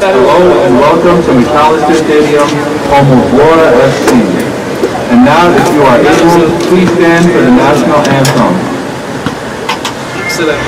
Hello and welcome to Macalester Stadium, home of Vlora FC. And now, if you are able, please stand for the national anthem. Excellent.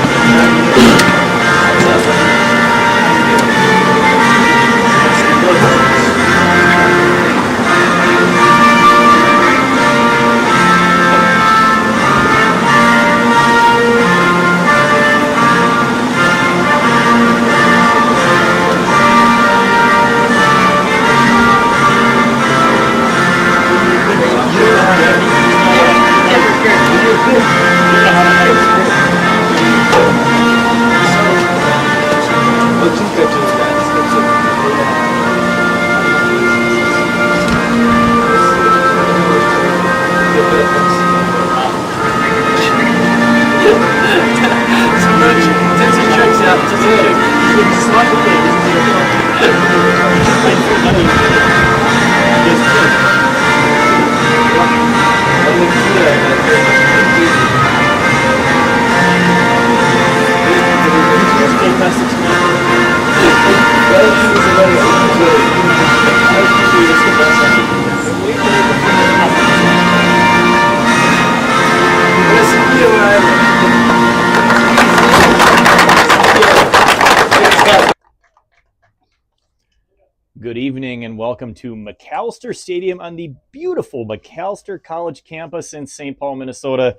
Good evening and welcome to Macalester Stadium on the beautiful Macalester College campus in St. Paul, Minnesota.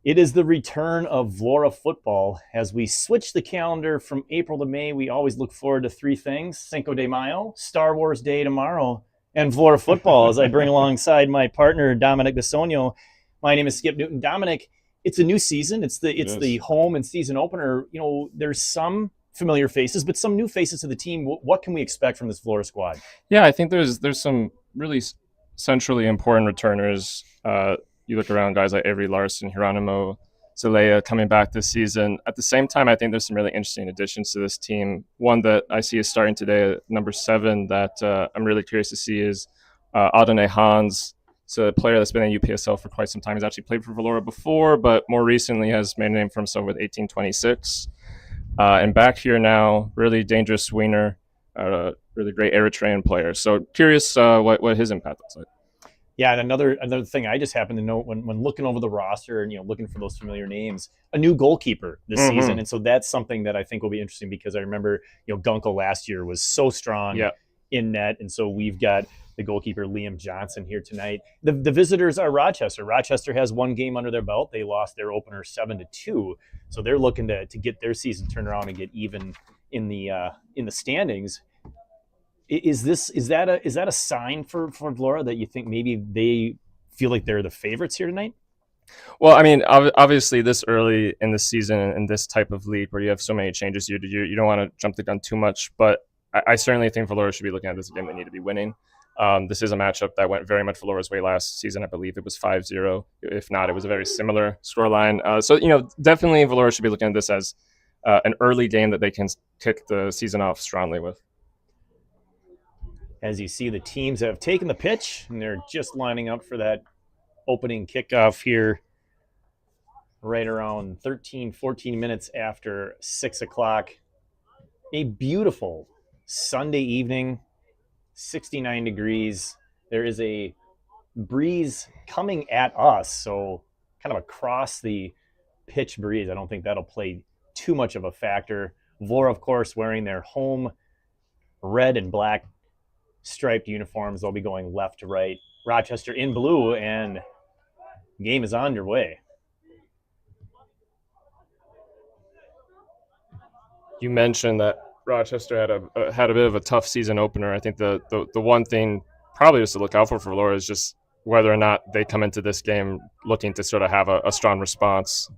It is the return of Vlora football. As we switch the calendar from April to May, we always look forward to three things: Cinco de Mayo, Star Wars Day tomorrow, and Vlora football, as I bring alongside my partner, Dominic Bisogno. My name is Skip Newton. Dominic, it's a new season. It's the home and season opener. You know, there's some familiar faces, but some new faces to the team. What can we expect from this Vlora squad? Yeah, I think there's some really centrally important returners. You look around, guys like Avery Larson, Hieronimo Zelaya coming back this season. At the same time, I think there's some really interesting additions to this team. One that I see is starting today, number 7, that I'm really curious to see is Adonai Hans. It's a player that's been in UPSL for quite some time. He's actually played for Vlora before, but more recently has made a name for himself with 1826. And back here now, really dangerous swingner, really great Eritrean player. So curious what his impact looks like. Yeah, and another thing I just happened to note when looking over the roster and looking for those familiar names, a new goalkeeper this season, and so that's something that I think will be interesting because I remember Gunkel last year was so strong in net, and so we've got the goalkeeper Liam Johnson here tonight. The visitors are Rochester. Rochester has one game under their belt. They lost their opener 7-2, so they're looking to get their season turned around and get even in the standings. Is that a sign for Vlora that you think maybe they feel like they're the favorites here tonight? Well, I mean, obviously this early in the season and this type of league where you have so many changes, you don't want to jump the gun too much. But I certainly think Vlora should be looking at this game. They need to be winning. This is a matchup that went very much Vlora's way last season. I believe it was 5-0. If not, it was a very similar scoreline. So definitely Vlora should be looking at this as an early game that they can kick the season off strongly with. As you see, the teams have taken the pitch, and they're just lining up for that opening kickoff here right around 14 minutes after 6 o'clock. A beautiful Sunday evening, 69 degrees. There is a breeze coming at us, so kind of across the pitch breeze. I don't think that'll play too much of a factor. Vlora, of course, wearing their home red and black striped uniforms. They'll be going left to right. Rochester in blue, and game is underway. You mentioned that Rochester had a bit of a tough season opener. I think the one thing probably just to look out for Vlora is just whether or not they come into this game looking to sort of have a strong response.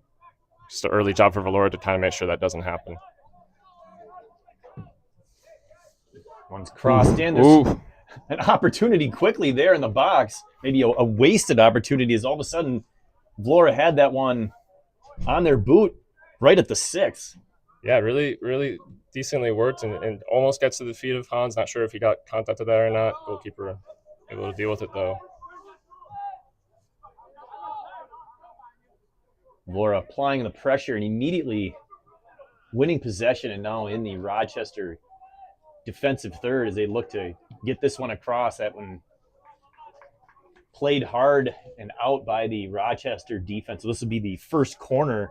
Just an early job for Vlora to kind of make sure that doesn't happen. One's crossed in. There's an opportunity quickly there in the box. Maybe a wasted opportunity as all of a sudden Vlora had that one on their boot right at the 6. Yeah, really, really decently worked and almost gets to the feet of Hans. Not sure if he got contacted there or not. Goalkeeper able to deal with it, though. Vlora applying the pressure and immediately winning possession, and now in the Rochester defensive third as they look to get this one across. That one played hard and out by the Rochester defense. So this will be the first corner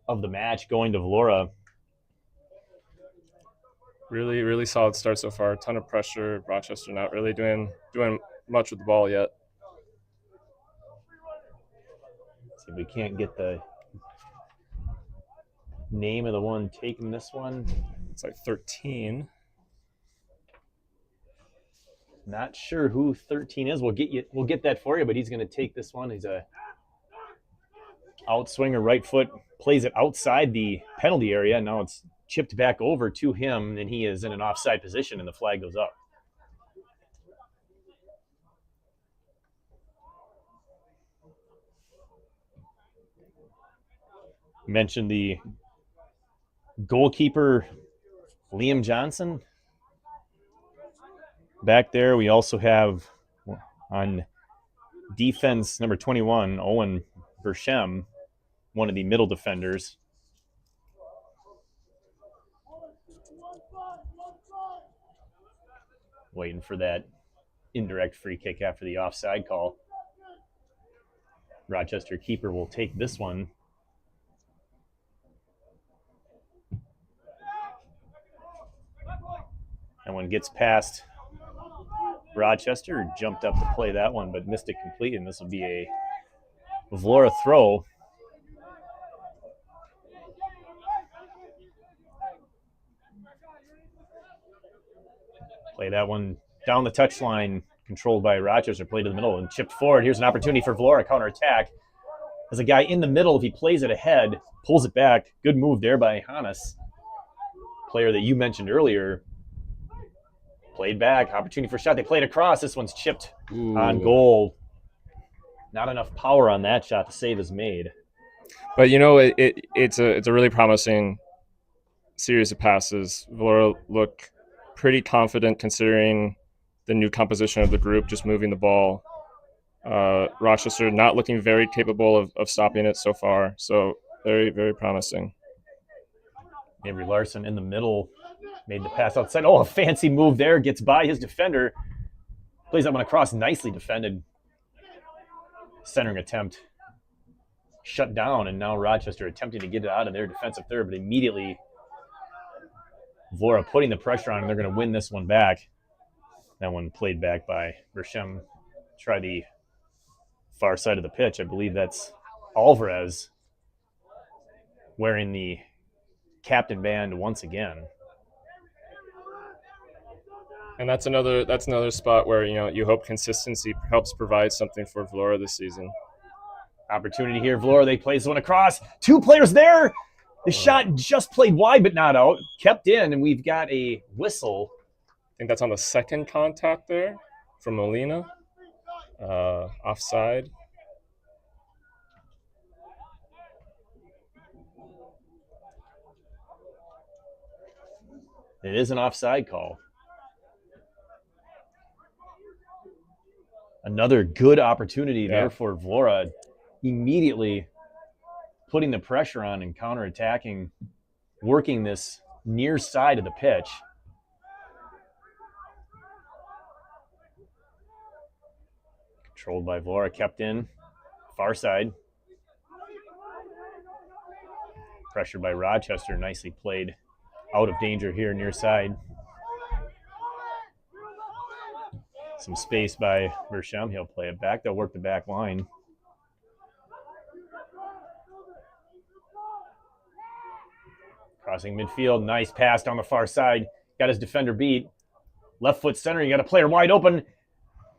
of the match going to Vlora. Really, really solid start so far. A ton of pressure. Rochester not really doing much with the ball yet. See if we can't get the name of the one taking this one. It's like 13. Not sure who 13 is. We'll get that for you, but he's going to take this one. He's a outswinger, right foot, plays it outside the penalty area. Now it's chipped back over to him, and he is in an offside position, and the flag goes up. Mentioned the goalkeeper, Liam Johnson. Back there, we also have on defense number 21, Owen Berchem, one of the middle defenders. Waiting for that indirect free kick after the offside call. Rochester keeper will take this one. And one gets past Rochester, jumped up to play that one, but missed it completely, and this will be a Vlora throw. Play that one down the touchline, controlled by Rochester, played to the middle and chipped forward. Here's an opportunity for Vlora counterattack. There's a guy in the middle. If he plays it ahead, pulls it back. Good move there by Hannes, player that you mentioned earlier. Played back, opportunity for a shot. They played across. This one's chipped on goal. Not enough power on that shot. The save is made. But you know, it's a really promising series of passes. Vlora look pretty confident considering the new composition of the group, just moving the ball. Rochester not looking very capable of stopping it so far. So very, very promising. Avery Larson in the middle. Made the pass outside. Oh, a fancy move there. Gets by his defender. Plays that one across. Nicely defended. Centering attempt shut down, and now Rochester attempting to get it out of their defensive third, but immediately Vlora putting the pressure on, and they're going to win this one back. That one played back by Berchem. Try the far side of the pitch. I believe that's Alvarez wearing the captain band once again. And that's another spot where you hope consistency helps provide something for Vlora this season. Opportunity here, Vlora. They plays one across. Two players there. The shot just played wide, but not out. Kept in, and we've got a whistle. I think that's on the second contact there from Molina. Offside. It is an offside call. Another good opportunity there for Vlora, immediately putting the pressure on and counterattacking, working this near side of the pitch. Controlled by Vlora, kept in, far side. Pressured by Rochester, nicely played out of danger here near side. Some space by Berchem. He'll play it back. They'll work the back line. Crossing midfield. Nice pass down the far side. Got his defender beat. Left foot center. You got a player wide open.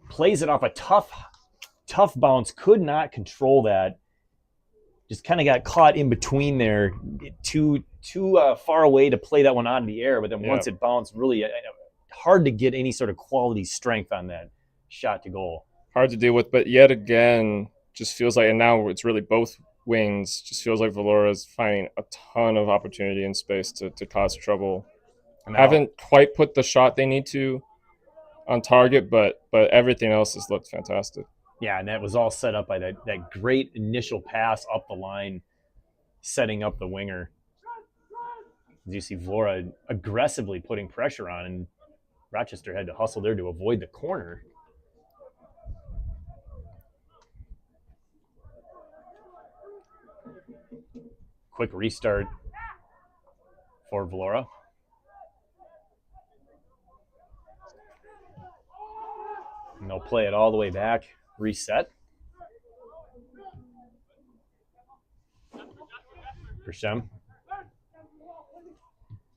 Plays it off a tough bounce. Could not control that. Just kind of got caught in between there. Too far away to play that one out in the air. But then once it bounced, really hard to get any sort of quality strength on that shot to goal. Hard to deal with, but yet again, just feels like, and now it's really both wings, just feels like Vlora is finding a ton of opportunity and space to cause trouble. And haven't quite put the shot they need to on target, but everything else has looked fantastic. Yeah, and that was all set up by that great initial pass up the line, setting up the winger. As you see Vlora aggressively putting pressure on, and Rochester had to hustle there to avoid the corner. Quick restart for Vlora. And they'll play it all the way back, reset. Bershem.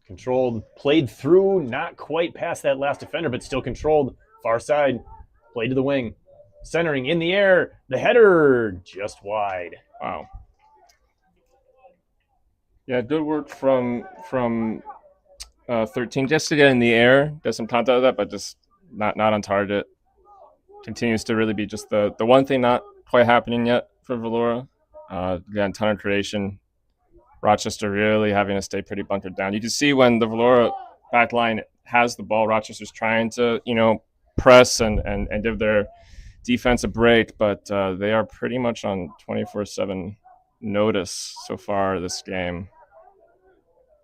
Controlled, played through, not quite past that last defender, but still controlled. Far side, played to the wing. Centering in the air, the header just wide. Wow. Yeah, good work from 13 just to get in the air. Does some contact of that, but just not on target. Continues to really be just the one thing not quite happening yet for Vlora. Again, ton of creation. Rochester really having to stay pretty bunkered down. You can see when the Vlora back line has the ball, Rochester's trying to, press and give their defense a break, but they are pretty much on 24/7 notice so far this game.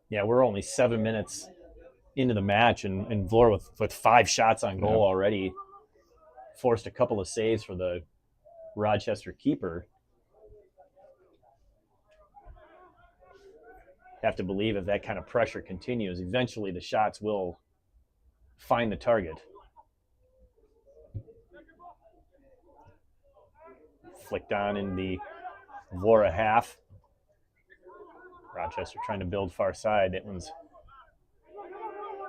Yeah, we're only 7 minutes into the match, and Vlora with 5 shots on goal already forced a couple of saves for the Rochester keeper. Have to believe if that kind of pressure continues, eventually the shots will find the target. Flicked on in the Vlora half. Rochester trying to build far side. That one's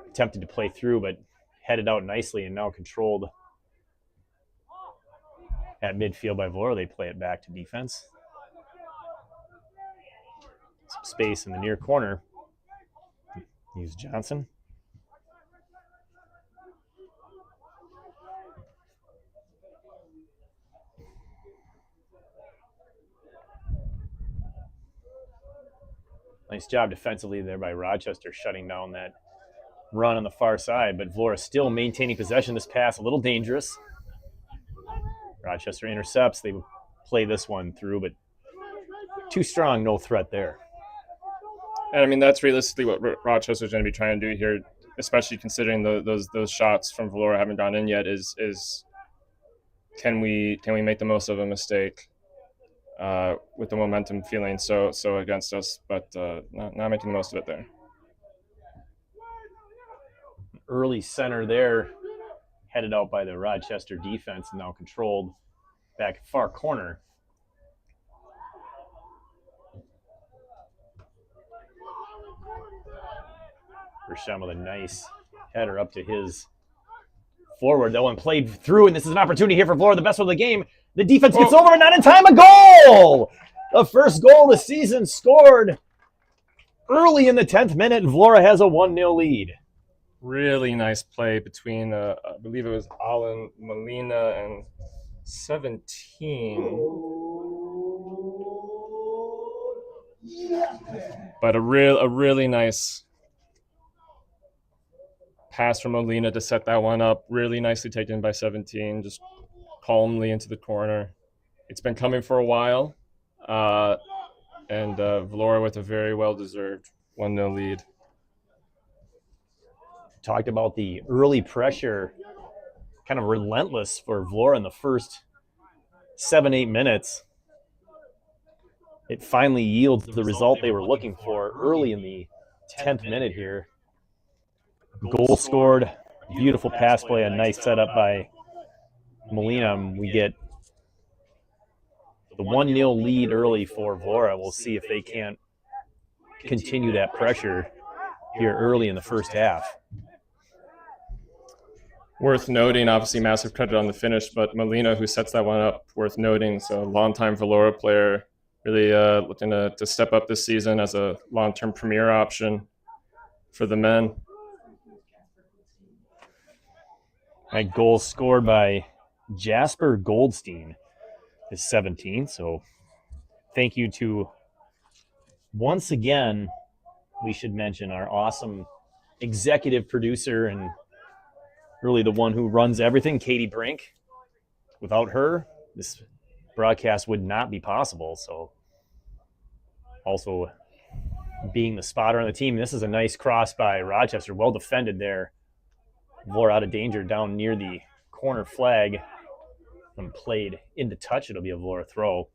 attempted to play through, but headed out nicely and now controlled at midfield by Vlora. They play it back to defense. Some space in the near corner. Use Johnson. Nice job defensively there by Rochester, shutting down that run on the far side, but Vlora still maintaining possession. This pass a little dangerous. Rochester intercepts. They play this one through, but too strong, no threat there. And I mean, that's realistically what Rochester's going to be trying to do here, especially considering those shots from Vlora haven't gone in yet. Is can we make the most of a mistake with the momentum feeling so against us, but not making the most of it there. Early center there, headed out by the Rochester defense, now controlled back far corner. Bershem with a nice header up to his forward. That one played through, and this is an opportunity here for Vlora, the best one of the game. The defense gets over, and not in time. A goal! The first goal of the season scored early in the 10th minute, and Vlora has a 1-0 lead. Really nice play between, I believe it was Alan Molina and 17. But a really nice pass from Molina to set that one up. Really nicely taken by 17, just calmly into the corner. It's been coming for a while, and Vlora with a very well-deserved 1-0 lead. Talked about the early pressure, kind of relentless for Vlora in the first 7-8 minutes. It finally yields the result they were looking for early in the 10th minute here. Goal scored, beautiful pass play, a nice setup by Molina. We get the 1-0 lead early for Vlora. We'll see if they can't continue that pressure here early in the first half. Worth noting, obviously massive credit on the finish, but Molina, who sets that one up, worth noting. So longtime Vlora player, really looking to step up this season as a long-term premier option for the men. That goal scored by Jasper Goldstein is 17. So thank you to, once again, we should mention our awesome executive producer and really the one who runs everything, Katie Brink. Without her, this broadcast would not be possible. So also being the spotter on the team, this is a nice cross by Rochester. Well defended there. Vlora out of danger down near the corner flag. When played into touch, it'll be a Vlora throw.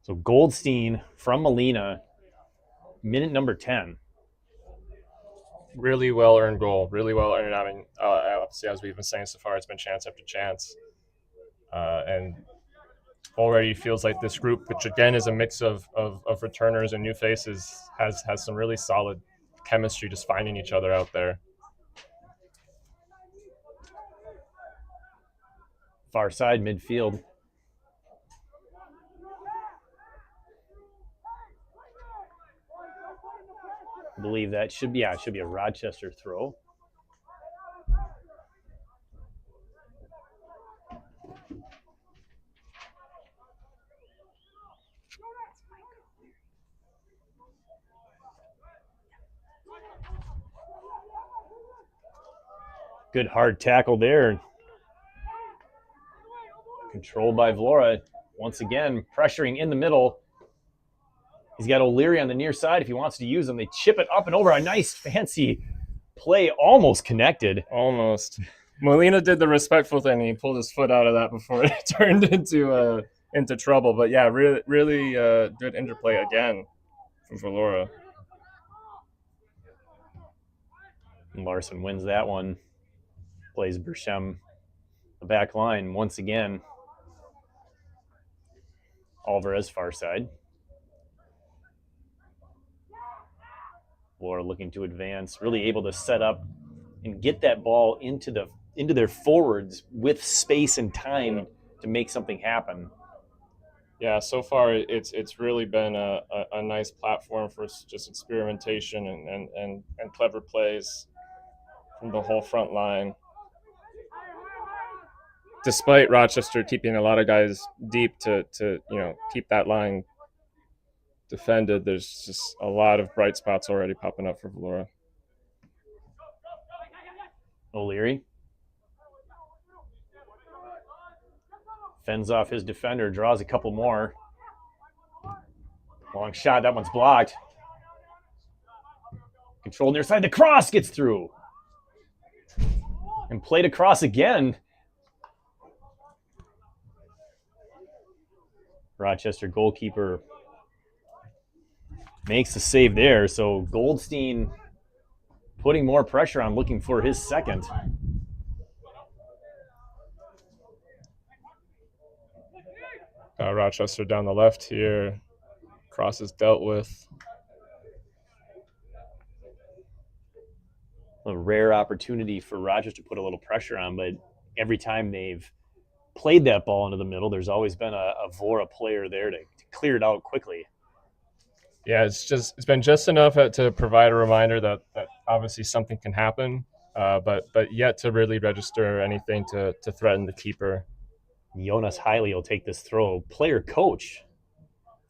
So Goldstein from Molina, minute number 10. Really well earned goal. Really well earned. I mean, obviously, as we've been saying so far, it's been chance after chance. And already feels like this group, which again is a mix of returners and new faces, has some really solid chemistry just finding each other out there. Far side midfield. I believe that should be a Rochester throw. Good hard tackle there. Controlled by Vlora. Once again, pressuring in the middle. He's got O'Leary on the near side if he wants to use them. They chip it up and over. A nice, fancy play, almost connected. Almost. Molina did the respectful thing. He pulled his foot out of that before it turned into trouble. But yeah, really good interplay again from Vlora. Larson wins that one. Plays Berchem the back line once again. Alvarez far side. Vlora looking to advance, really able to set up and get that ball into their forwards with space and time to make something happen. Yeah, so far it's really been a nice platform for just experimentation and clever plays from the whole front line. Despite Rochester keeping a lot of guys deep to keep that line defended, there's just a lot of bright spots already popping up for Vlora. O'Leary fends off his defender, draws a couple more. Long shot, that one's blocked. Controlled near side, the cross gets through. And played across again. Rochester goalkeeper makes the save there. So Goldstein putting more pressure on, looking for his second. Rochester down the left here. Cross is dealt with. A rare opportunity for Rochester to put a little pressure on, but every time they've played that ball into the middle, there's always been a Vlora player there to clear it out quickly. Yeah, it's been just enough to provide a reminder that obviously something can happen, but yet to really register anything to threaten the keeper. Jonas Hiley will take this throw. Player coach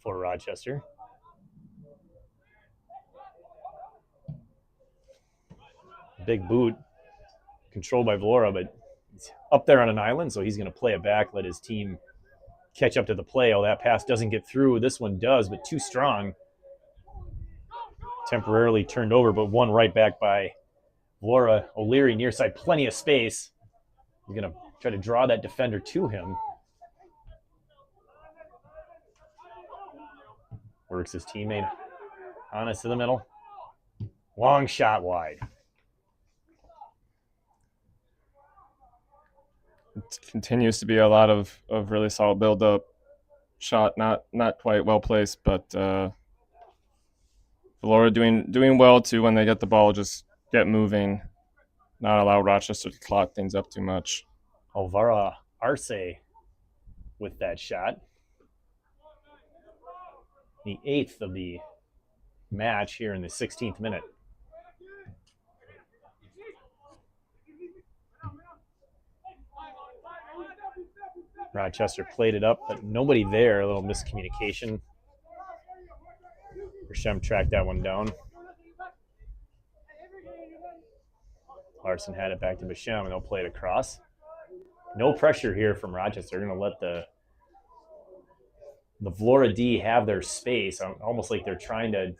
for Rochester. Big boot, controlled by Vlora, but he's up there on an island, so he's going to play it back, let his team catch up to the play. Oh, that pass doesn't get through. This one does, but too strong. Temporarily turned over, but one right back by Vlora. O'Leary near side, plenty of space. He's going to try to draw that defender to him. Works his teammate Hannes to the middle. Long shot wide. It continues to be a lot of really solid build-up. Shot not quite well placed, but Vlora doing well too when they get the ball, just get moving, not allow Rochester to clock things up too much. Alvaro Arce with that shot. The 8th of the match here in the 16th minute. Rochester played it up, but nobody there. A little miscommunication. Berchem tracked that one down. Larson had it back to Berchem, and they'll play it across. No pressure here from Rochester. They're going to let the Vlora D have their space, almost like they're trying to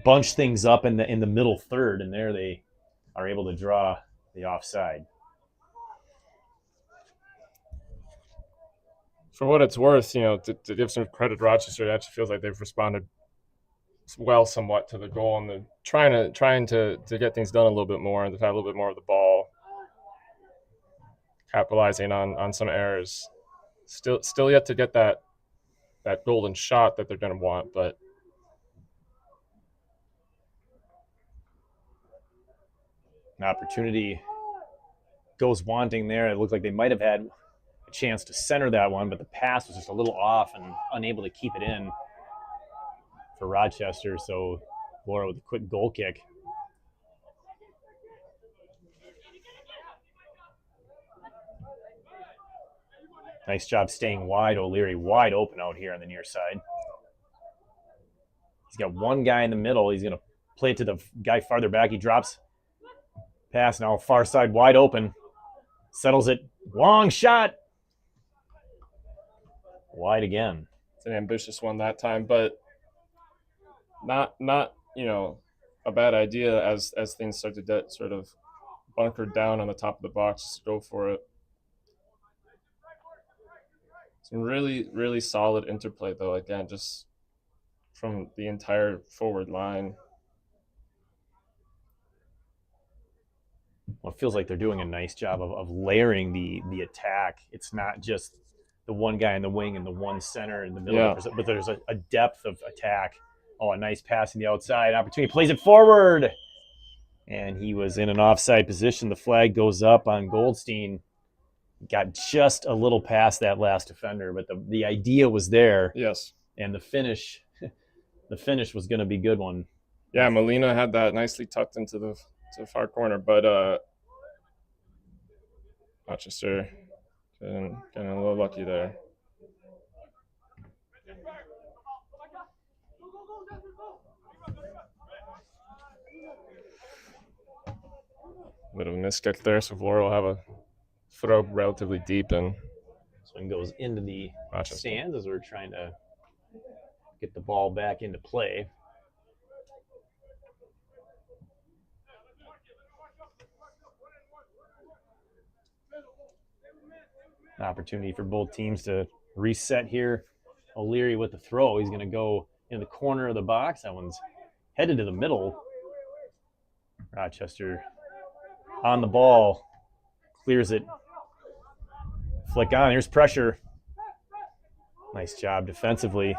bunch things up in the middle third, and there they are able to draw the offside. For what it's worth, to give some credit to Rochester, it actually feels like they've responded well somewhat to the goal, and they're trying to get things done a little bit more, and they've had a little bit more of the ball, capitalizing on some errors. Still yet to get that golden shot that they're going to want, but an opportunity goes wanting there. It looked like they might have had a chance to center that one, but the pass was just a little off and unable to keep it in for Rochester. So Vlora with a quick goal kick. Nice job staying wide. O'Leary wide open out here on the near side. He's got one guy in the middle. He's going to play it to the guy farther back. He drops pass now, far side wide open. Settles it. Long shot. Wide again. It's an ambitious one that time, but not a bad idea as things start to get sort of bunkered down on the top of the box. Just go for it. Some really, really solid interplay, though, again, just from the entire forward line. Well, it feels like they're doing a nice job of layering the attack. It's not just the one guy in the wing and the one center in the middle, Yeah. but there's a depth of attack. Oh, a nice pass in the outside. Opportunity, plays it forward. And he was in an offside position. The flag goes up on Goldstein. Got just a little past that last defender, but the idea was there. Yes. And the finish was going to be a good one. Yeah, Molina had that nicely tucked into the far corner, but Rochester getting a little lucky there. Bit of a miskick there, so Vlora will have a throw relatively deep, and so it goes into the Rochester stands as we're trying to get the ball back into play. An opportunity for both teams to reset here. O'Leary with the throw. He's going to go in the corner of the box. That one's headed to the middle. Rochester on the ball. Clears it. Flick on. Here's pressure. Nice job defensively.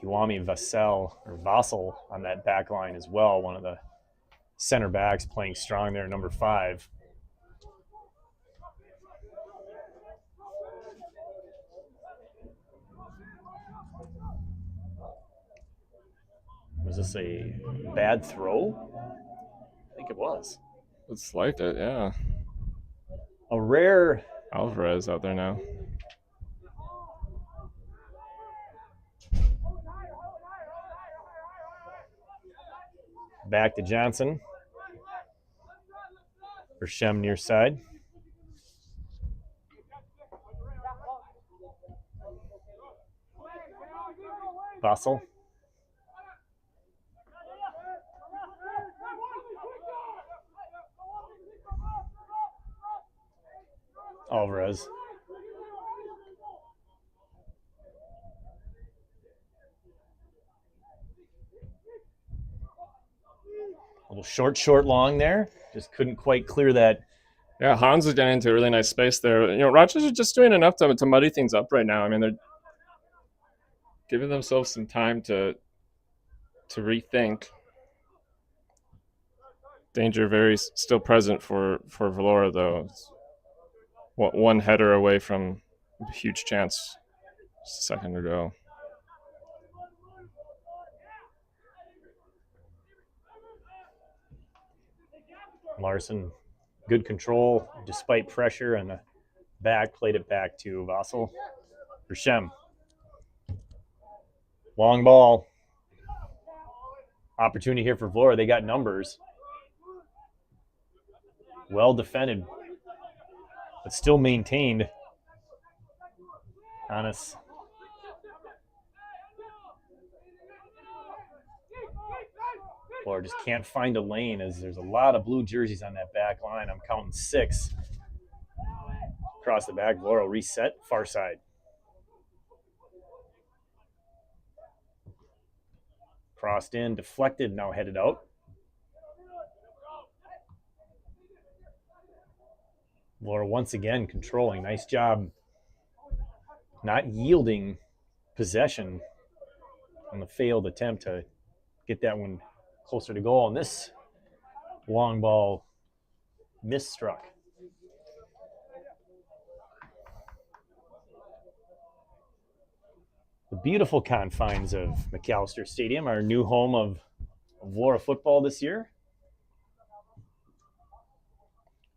Kiwami Vassell on that back line as well. One of the center backs playing strong there, number 5. Was this a bad throw? I think it was. It's like it, yeah. A rare Alvarez out there now. Back to Johnson. For Shem near side. Vassell. Alvarez. A little short, long there. Just couldn't quite clear that. Yeah, Hans is getting into a really nice space there. Rochester's just doing enough to muddy things up right now. I mean, they're giving themselves some time to rethink. Danger very still present for Vlora, though. It's one header away from a huge chance just a second ago. Larson Good control despite pressure, and the back played it back to Vassal. For Shem. Long ball. Opportunity here for Vlora. They got numbers. Well defended, but still maintained. Honest. Vlora just can't find a lane as there's a lot of blue jerseys on that back line. I'm counting 6. Across the back, Vlora reset, far side. Crossed in, deflected, now headed out. Vlora once again controlling. Nice job not yielding possession on the failed attempt to get that one closer to goal. And this long ball misstruck. The beautiful confines of Macalester Stadium, our new home of Vlora football this year.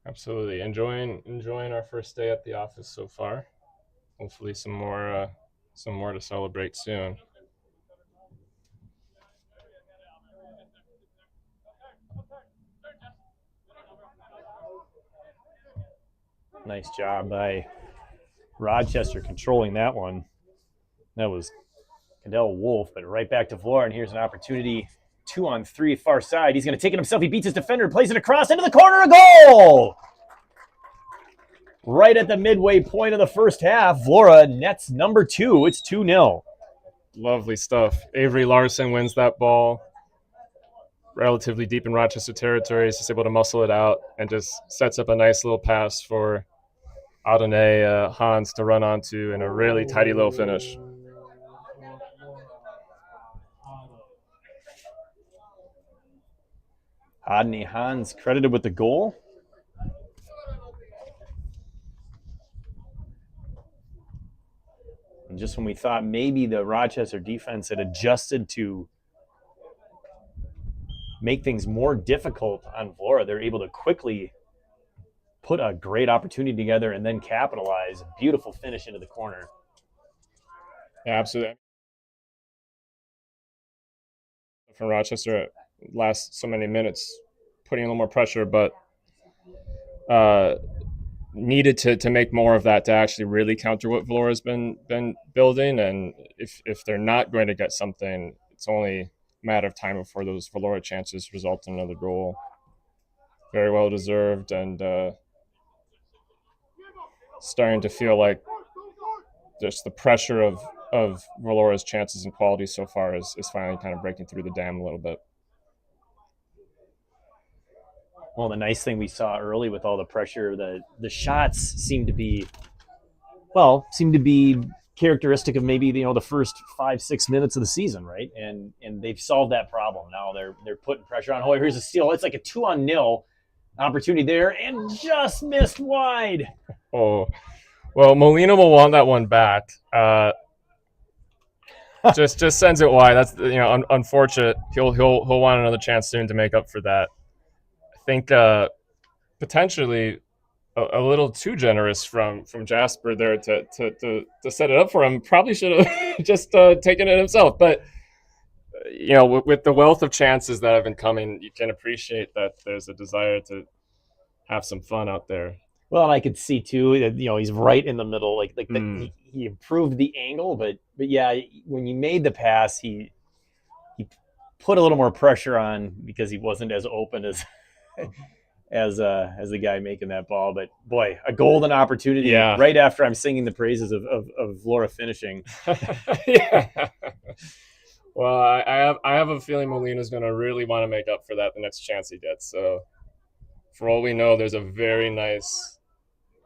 Absolutely. Enjoying our first day at the office so far. Hopefully some more to celebrate soon. Nice job by Rochester controlling that one. That was Cadell Wolf, but right back to Vlora, and here's an opportunity. 2-on-3 far side. He's going to take it himself. He beats his defender, plays it across into the corner, a goal! Right at the midway point of the first half, Vlora nets number 2. It's 2-0. Lovely stuff. Avery Larson wins that ball relatively deep in Rochester territory. He's just able to muscle it out and just sets up a nice little pass for Adonai Hans to run onto in a really tidy little finish. Adonai Hans credited with the goal. And just when we thought maybe the Rochester defense had adjusted to make things more difficult on Vlora, they're able to quickly put a great opportunity together and then capitalize. A beautiful finish into the corner. Yeah, absolutely. From Rochester, last so many minutes, putting a little more pressure, but needed to make more of that to actually really counter what Vlora's been building. And if they're not going to get something, it's only a matter of time before those Vlora chances result in another goal. Very well deserved, and starting to feel like just the pressure of Vlora's chances and quality so far is finally kind of breaking through the dam a little bit. Well, the nice thing we saw early with all the pressure, the shots seem to be characteristic of maybe the first 5-6 minutes of the season, right? And they've solved that problem. Now they're putting pressure on. Oh, here's a steal. It's like a 2-0 opportunity there, and just missed wide. Oh, well, Molina will want that one back. Just sends it wide. That's unfortunate. He'll want another chance soon to make up for that. I think potentially a little too generous from Jasper there to set it up for him. Probably should have just taken it himself. But with the wealth of chances that have been coming, you can appreciate that there's a desire to have some fun out there. Well, I could see too that he's right in the middle. He improved the angle, but yeah, when you made the pass, he put a little more pressure on because he wasn't as open as the guy making that ball. But boy, a golden opportunity right after I'm singing the praises of Vlora finishing. Yeah. Well, I have a feeling Molina's going to really want to make up for that the next chance he gets. So for all we know, there's a very nice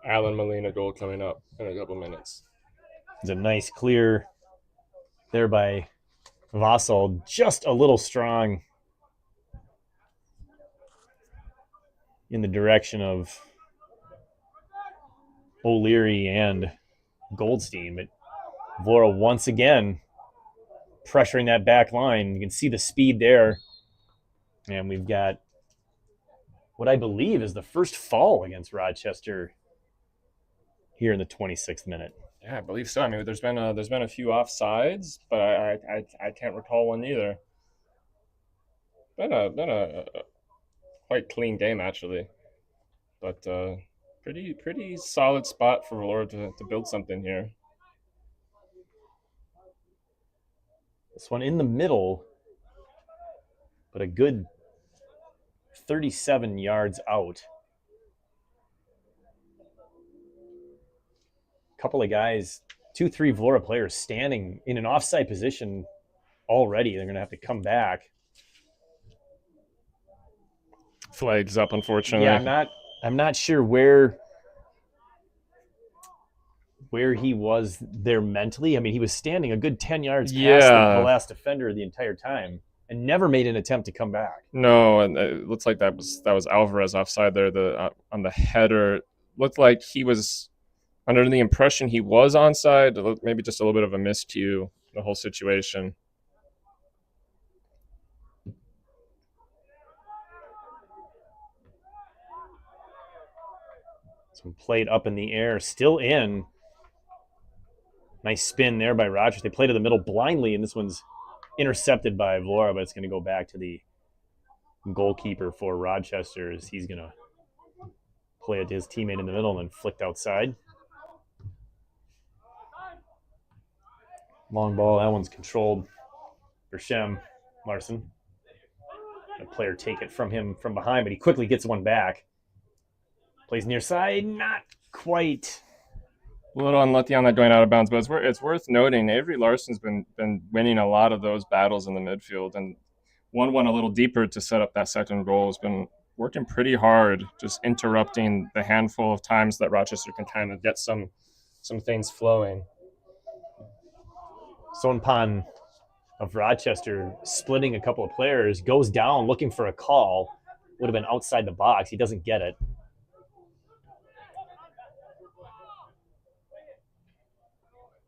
Alan Molina goal coming up in a couple minutes. It's a nice clear there by Vassal, just a little strong in the direction of O'Leary and Goldstein. But Vlora once again pressuring that back line. You can see the speed there. And we've got what I believe is the first foul against Rochester here in the 26th minute. Yeah, I believe so. I mean, there's been a few offsides, but I can't recall one either. Been a quite clean game actually, but pretty solid spot for Vlora to build something here. This one in the middle, but a good 37 yards out. A couple of guys, 2-3 Vlora players standing in an offside position already. They're going to have to come back. Flags up, unfortunately. Yeah, I'm not sure where he was there mentally. I mean, he was standing a good 10 yards past the last defender the entire time and never made an attempt to come back. No, and it looks like that was Alvarez offside there. On the header, looked like he was under the impression he was onside. Maybe just a little bit of a miscue, the whole situation. Some played up in the air, still in. Nice spin there by Rogers. They play to the middle blindly, and this one's intercepted by Vlora, but it's going to go back to the goalkeeper for Rochester as he's going to play it to his teammate in the middle and then flicked outside. Long ball, that one's controlled. Bershem Larson. A player take it from him from behind, but he quickly gets one back. Plays near side, not quite. A little unlucky on that going out of bounds, but it's worth noting Avery Larson's been winning a lot of those battles in the midfield, and one a little deeper to set up that second goal. Has been working pretty hard, just interrupting the handful of times that Rochester can kind of get some things flowing. Sonpan of Rochester splitting a couple of players, goes down looking for a call. Would have been outside the box. He doesn't get it.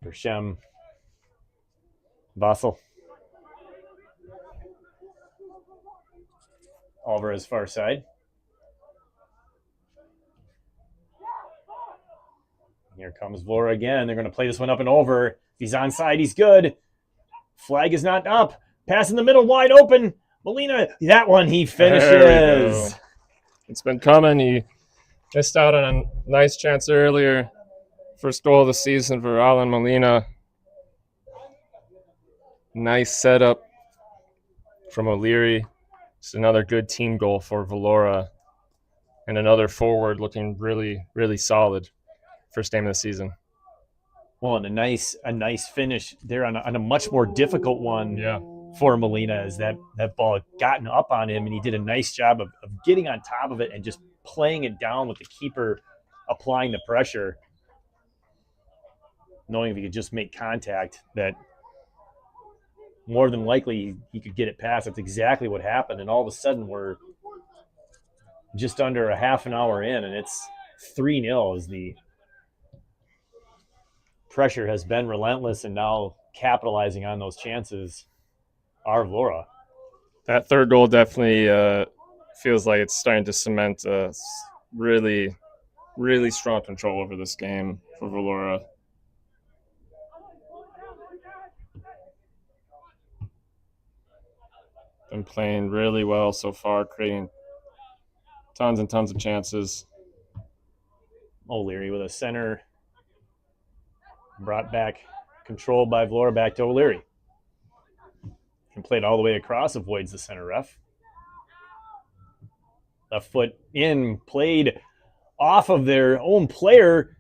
Bershem. Vassal. Alvarez far side. Here comes Vlora again. They're going to play this one up and over. If he's onside, he's good. Flag is not up. Pass in the middle, wide open. Molina, that one he finishes. It's been coming. He missed out on a nice chance earlier. First goal of the season for Alan Molina. Nice setup from O'Leary. It's another good team goal for Vlora. And another forward looking really, really solid. First game of the season. Well, and a nice finish there on a much more difficult one for Molina as that ball had gotten up on him, and he did a nice job of getting on top of it and just playing it down with the keeper applying the pressure, knowing if he could just make contact that more than likely he could get it past. That's exactly what happened, and all of a sudden we're just under a half an hour in, and it's 3-0 as the pressure has been relentless, and now capitalizing on those chances are Vlora. That third goal definitely feels like it's starting to cement really, really strong control over this game for Vlora. Been playing really well so far, creating tons and tons of chances. O'Leary with a center. Brought back, controlled by Vlora, back to O'Leary. And played all the way across, avoids the center ref. Left foot in, played off of their own player.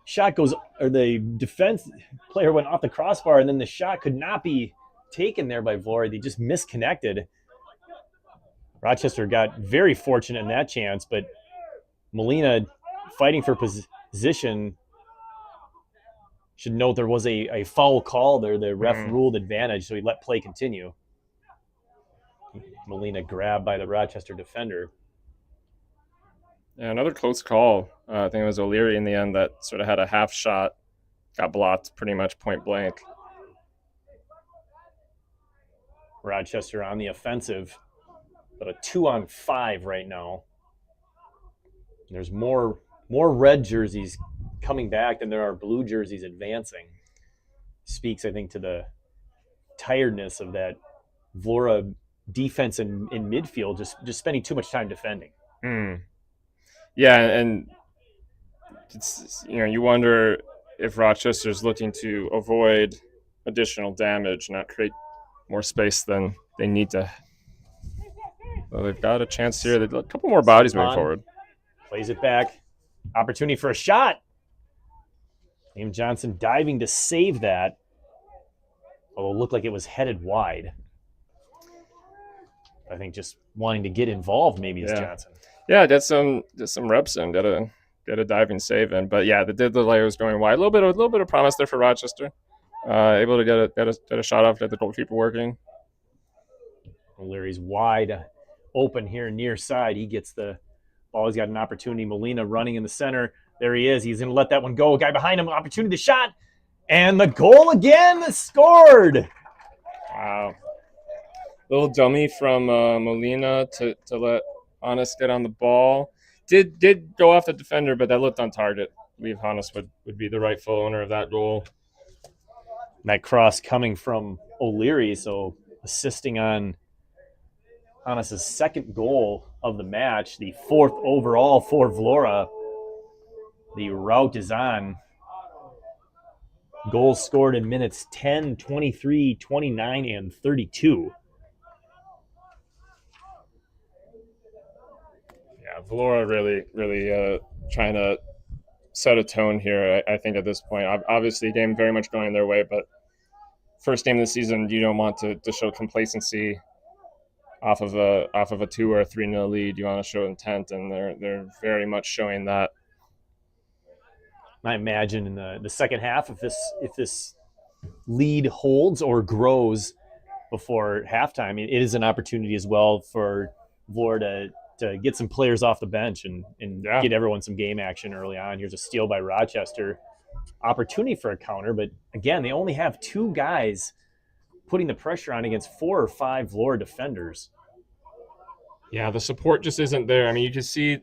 Shot goes, or the defense player went off the crossbar, and then the shot could not be taken there by Vlora. They just misconnected. Rochester got very fortunate in that chance, but Molina fighting for position. Should note there was a foul call there. The ref ruled advantage, so he let play continue. Molina grabbed by the Rochester defender. Yeah, another close call. I think it was O'Leary in the end that sort of had a half shot, got blocked pretty much point blank. Rochester on the offensive, but a 2-on-5 right now. There's more red jerseys coming back than there are blue jerseys advancing. Speaks, I think, to the tiredness of that Vlora defense in midfield, just spending too much time defending. Yeah, and it's, you wonder if Rochester's looking to avoid additional damage, not create more space than they need to. Well, they've got a chance here. They've got a couple more bodies moving forward. Plays it back. Opportunity for a shot. Liam Johnson diving to save that. Although it looked like it was headed wide. I think just wanting to get involved maybe is Johnson. Yeah, get some reps in. Get a diving save in. But yeah, the delay was going wide. A little bit of promise there for Rochester. Able to get a shot off, get the goalkeeper working. O'Leary's wide open here near side. He gets the ball. He's got an opportunity. Molina running in the center. There he is. He's going to let that one go. A guy behind him. Opportunity to shot. And the goal again. Scored. Wow. Little dummy from Molina to let Hannes get on the ball. Did go off the defender, but that looked on target. I believe Hannes would be the rightful owner of that goal. That cross coming from O'Leary, so assisting on Hannes' second goal of the match, the 4th overall for Vlora. The route is on. Goals scored in minutes 10, 23, 29, and 32. Yeah, Vlora really trying to set a tone here, I think, at this point. Obviously, game very much going their way, but first game of the season, you don't want to show complacency off of a 2 or a 3-0 lead. You want to show intent, and they're very much showing that. I imagine in the second half, if this lead holds or grows before halftime, it is an opportunity as well for Vlora to get some players off the bench and get everyone some game action early on. Here's a steal by Rochester. Opportunity for a counter, but again, they only have 2 guys putting the pressure on against 4 or 5 Vlora defenders. Yeah, the support just isn't there. I mean, you can see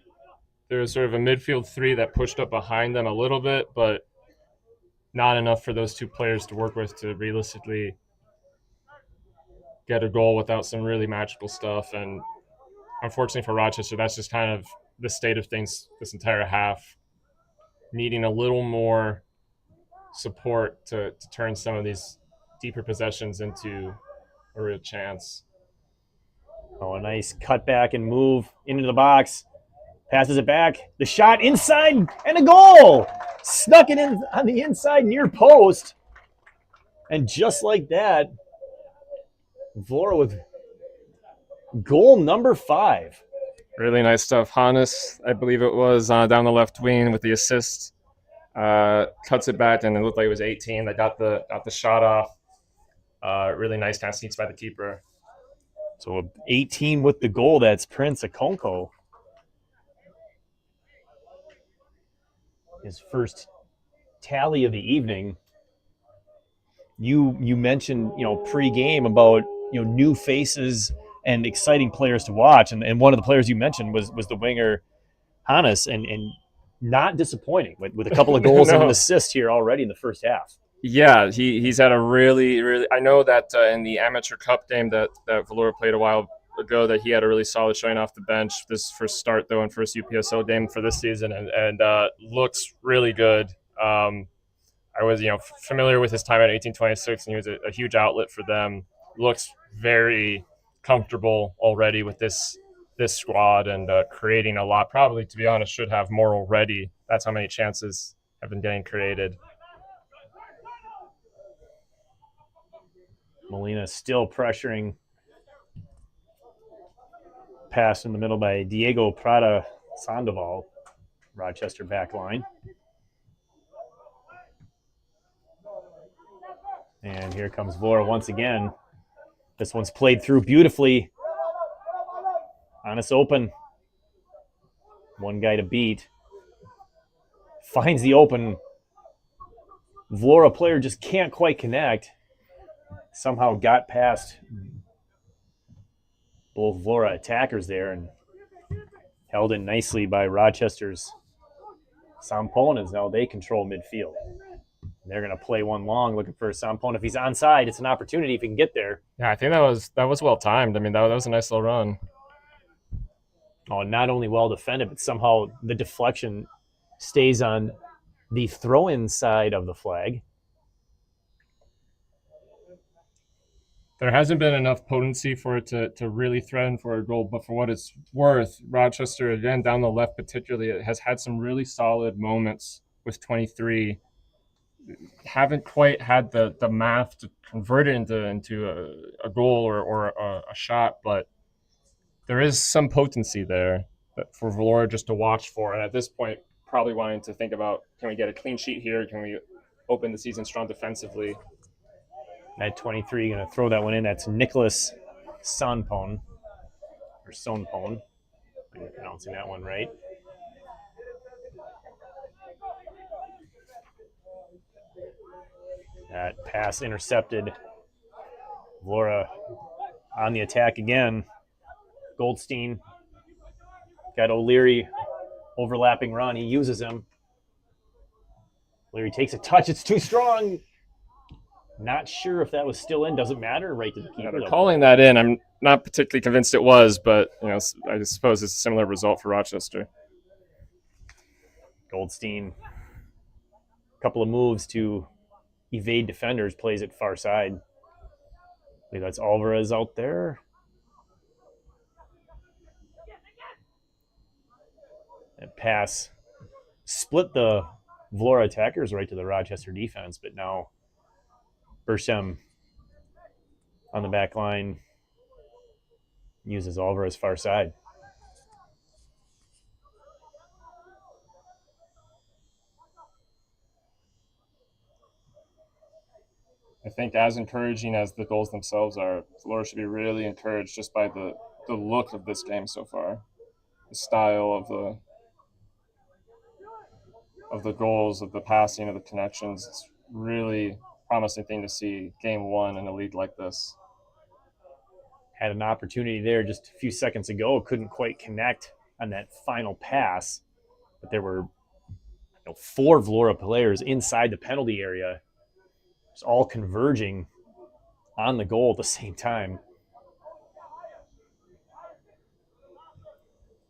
there's sort of a midfield 3 that pushed up behind them a little bit, but not enough for those 2 players to work with to realistically get a goal without some really magical stuff. And unfortunately for Rochester, that's just kind of the state of things this entire half, needing a little more support to turn some of these deeper possessions into a real chance. Oh, a nice cutback and move into the box. Passes it back. The shot inside and a goal. Snuck it in on the inside near post. And just like that, Vlora with goal number 5. Really nice stuff. Hannes, I believe it was, down the left wing with the assist. Cuts it back, and it looked like it was 18 that got the shot off. Really nice kind of sneaks by the keeper. So 18 with the goal. That's Prince Okonkwo. His first tally of the evening. You mentioned pre-game about new faces and exciting players to watch, and one of the players you mentioned was the winger Hannes, and not disappointing with a couple of goals and an assist here already in the first half. Yeah, he's had a really I know that in the Amateur Cup game that Vlora played a while ago, that he had a really solid showing off the bench. This first start though, and first UPSL game for this season, and looks really good. I was familiar with his time at 1826, and he was a huge outlet for them. Looks very comfortable already with this squad, and creating a lot. Probably, to be honest, should have more already. That's how many chances have been getting created. Molina still pressuring. Pass in the middle by Diego Prada Sandoval, Rochester back line. And here comes Vlora once again. This one's played through beautifully. Hannes open. One guy to beat. Finds the open. Vlora player just can't quite connect. Somehow got past both Vlora attackers there and Held in nicely by Rochester's Sampon, as now they control midfield. They're going to play one long, looking for Sampon. If he's onside, it's an opportunity if he can get there. Yeah, I think that was well timed. I mean, that was a nice little run. Oh, not only well defended, but somehow the deflection stays on the throw-in side of the flag. There hasn't been enough potency for it to really threaten for a goal, but for what it's worth, Rochester, again, down the left particularly, it has had some really solid moments with 23. Haven't quite had the math to convert it into a goal or a shot, but there is some potency there for Vlora just to watch for. And at this point, probably wanting to think about, can we get a clean sheet here? Can we open the season strong defensively? At 23, going to throw that one in. That's Nicholas Sonpon, or Sonpon. I'm pronouncing that one right. That pass intercepted. Vlora on the attack again. Goldstein got O'Leary overlapping run. He uses him. O'Leary takes a touch. It's too strong. Not sure if that was still in. Doesn't matter. Right to the keeper. Yeah, they're calling that in. I'm not particularly convinced it was, but I suppose it's a similar result for Rochester. Goldstein, a couple of moves to evade defenders, plays it far side. I believe that's Alvarez out there. And pass split the Vlora attackers right to the Rochester defense, but now Bersham on the back line uses Alvarez far side. I think as encouraging as the goals themselves are, Vlora should be really encouraged just by the look of this game so far. The style of the goals, of the passing, of the connections. It's really promising thing to see game one in a league like this. Had an opportunity there just a few seconds ago. Couldn't quite connect on that final pass. But there were 4 Vlora players inside the penalty area. It's all converging on the goal at the same time.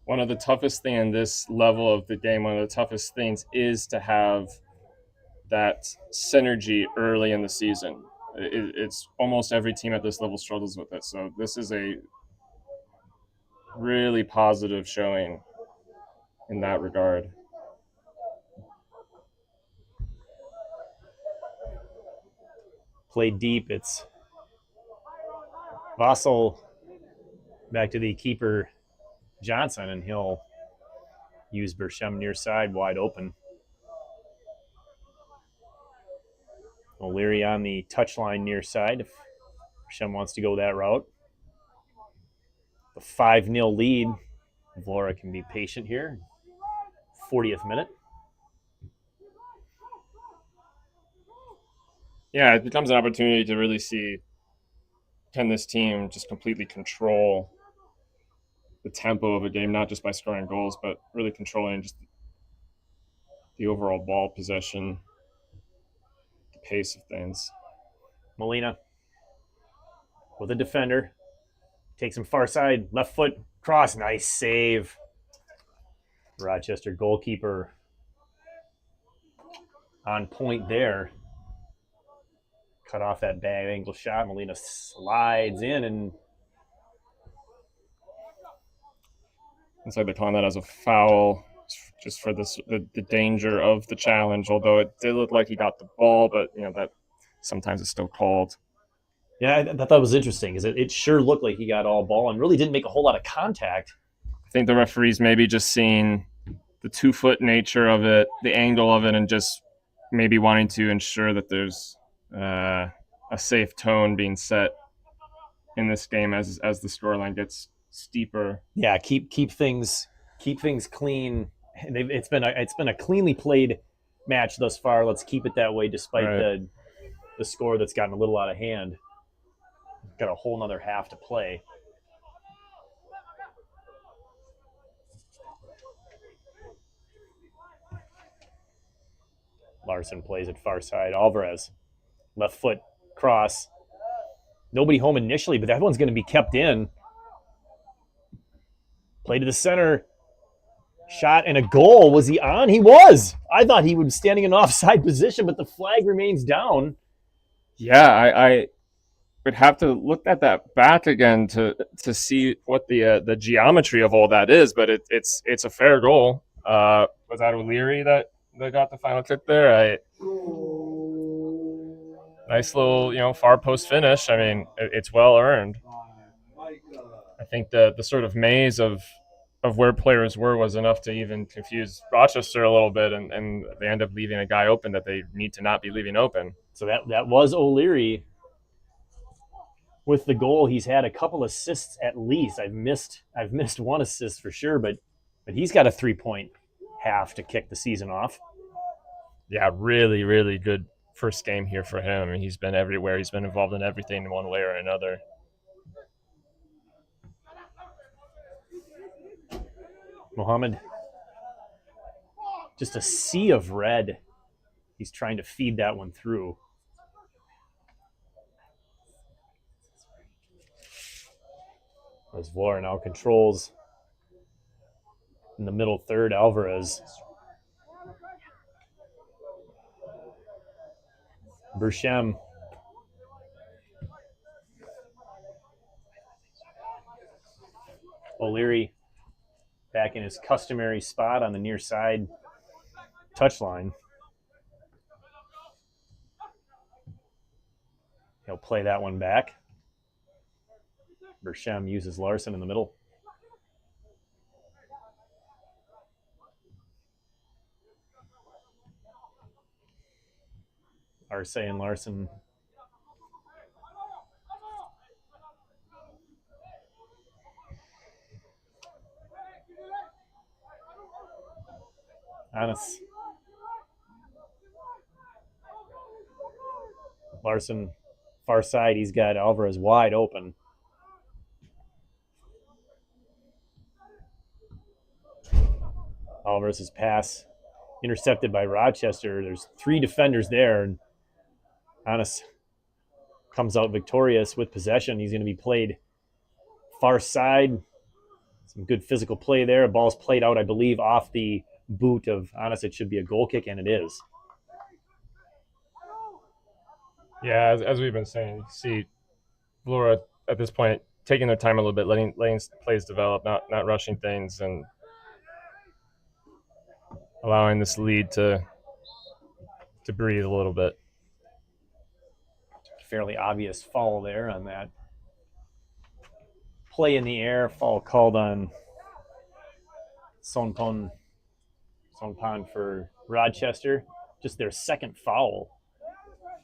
One of the toughest things in this level of the game, one of the toughest things is to have that synergy early in the season. It's almost every team at this level struggles with it. So this is a really positive showing in that regard. Played deep. It's Vassal back to the keeper Johnson, and he'll use Bersham near side wide open. O'Leary on the touchline near side if Bersham wants to go that route. The 5-0 lead. Vlora can be patient here. 40th minute. Yeah, it becomes an opportunity to really see, can this team just completely control the tempo of a game, not just by scoring goals, but really controlling just the overall ball possession, the pace of things. Molina with a defender. Takes him far side. Left foot cross. Nice save. Rochester goalkeeper on point there. Cut off that bad angle shot. Molina slides in and Inside they're calling that as a foul just for the danger of the challenge, although it did look like he got the ball, but that sometimes it's still called. Yeah, I thought that was interesting because it sure looked like he got all ball and really didn't make a whole lot of contact. I think the referees maybe just seeing the 2-foot nature of it, the angle of it, and just maybe wanting to ensure that there's a safe tone being set in this game as the scoreline gets steeper. Yeah, keep things clean. It's been a cleanly played match thus far. Let's keep it that way, despite the score that's gotten a little out of hand. Got a whole nother half to play. Larson plays it far side. Alvarez, left foot cross. Nobody home initially, but that one's going to be kept in. Play to the center. Shot and a goal. Was he on? He was. I thought he was standing in an offside position, but the flag remains down. Yeah, I would have to look at that back again to see what the geometry of all that is, but it's a fair goal. Was that O'Leary that got the final kick there? Nice little far post finish. I mean, it's well earned. I think the sort of maze of where players were was enough to even confuse Rochester a little bit, and they end up leaving a guy open that they need to not be leaving open. So that was O'Leary with the goal. He's had a couple assists at least. I've missed one assist for sure, but he's got a 3-point half to kick the season off. Yeah, really, really good first game here for him. I mean, he's been everywhere. He's been involved in everything in one way or another. Mohammed, just a sea of red. He's trying to feed that one through. As Vlora now controls in the middle third. Alvarez. Berchem. O'Leary back in his customary spot on the near side touchline. He'll play that one back. Berchem uses Larson in the middle. Arce and Larson. Anas. Larson, far side. He's got Alvarez wide open. Alvarez's pass intercepted by Rochester. There's 3 defenders there, and Anas comes out victorious with possession. He's going to be played far side. Some good physical play there. A ball's played out, I believe, off the boot of Anas. It should be a goal kick, and it is. Yeah, as we've been saying, you see Vlora at this point taking their time a little bit, letting plays develop, not rushing things, and allowing this lead to breathe a little bit. Fairly obvious foul there on that play in the air. Foul called on Sonpan for Rochester. Just their second foul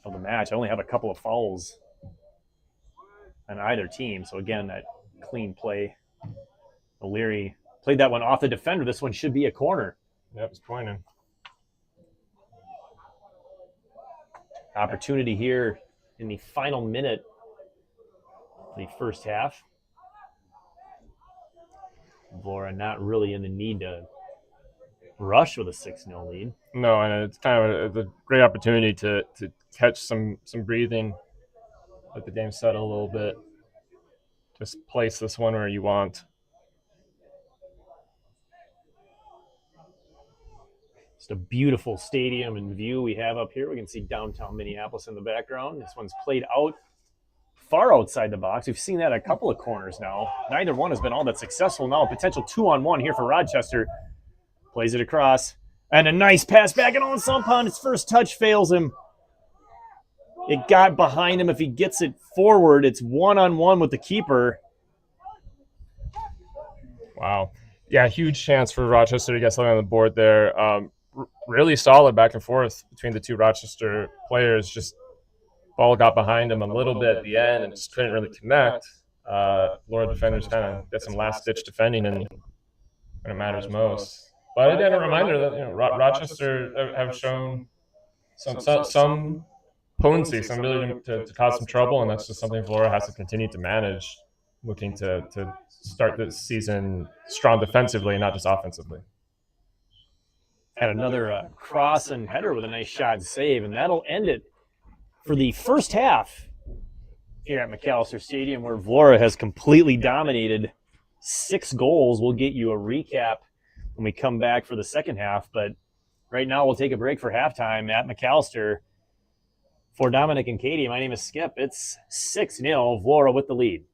of the match. I only have a couple of fouls on either team. So again, that clean play. O'Leary played that one off the defender. This one should be a corner. Yep, it's pointing. Opportunity here in the final minute of the first half. Vlora not really in the need to rush with a 6-0 lead. No, and it's kind of a great opportunity to catch some breathing, let the game settle a little bit. Just place this one where you want. Just a beautiful stadium and view we have up here. We can see downtown Minneapolis in the background. This one's played out far outside the box. We've seen that a couple of corners now. Neither one has been all that successful. Now a potential 2-on-1 here for Rochester. Plays it across. And a nice pass back in on Sonpan. His first touch fails him. It got behind him. If he gets it forward, it's 1-on-1 with the keeper. Wow. Yeah, huge chance for Rochester to get something on the board there. Really solid back and forth between the two Rochester players. Just ball got behind him a little bit at the end and just couldn't really connect. Vlora defenders kind of get some last-ditch defending and when it matters most. But again, a reminder that Rochester have shown some potency, some ability to cause some trouble, and that's just something Vlora has to continue to manage, looking to start this season strong defensively and not just offensively. Had another cross and header with a nice shot and save, and that'll end it for the first half here at Macalester Stadium, where Vlora has completely dominated. 6 goals. We'll get you a recap when we come back for the second half, but right now we'll take a break for halftime at Macalester. For Dominic and Katie, my name is Skip. It's 6-0, Vlora with the lead.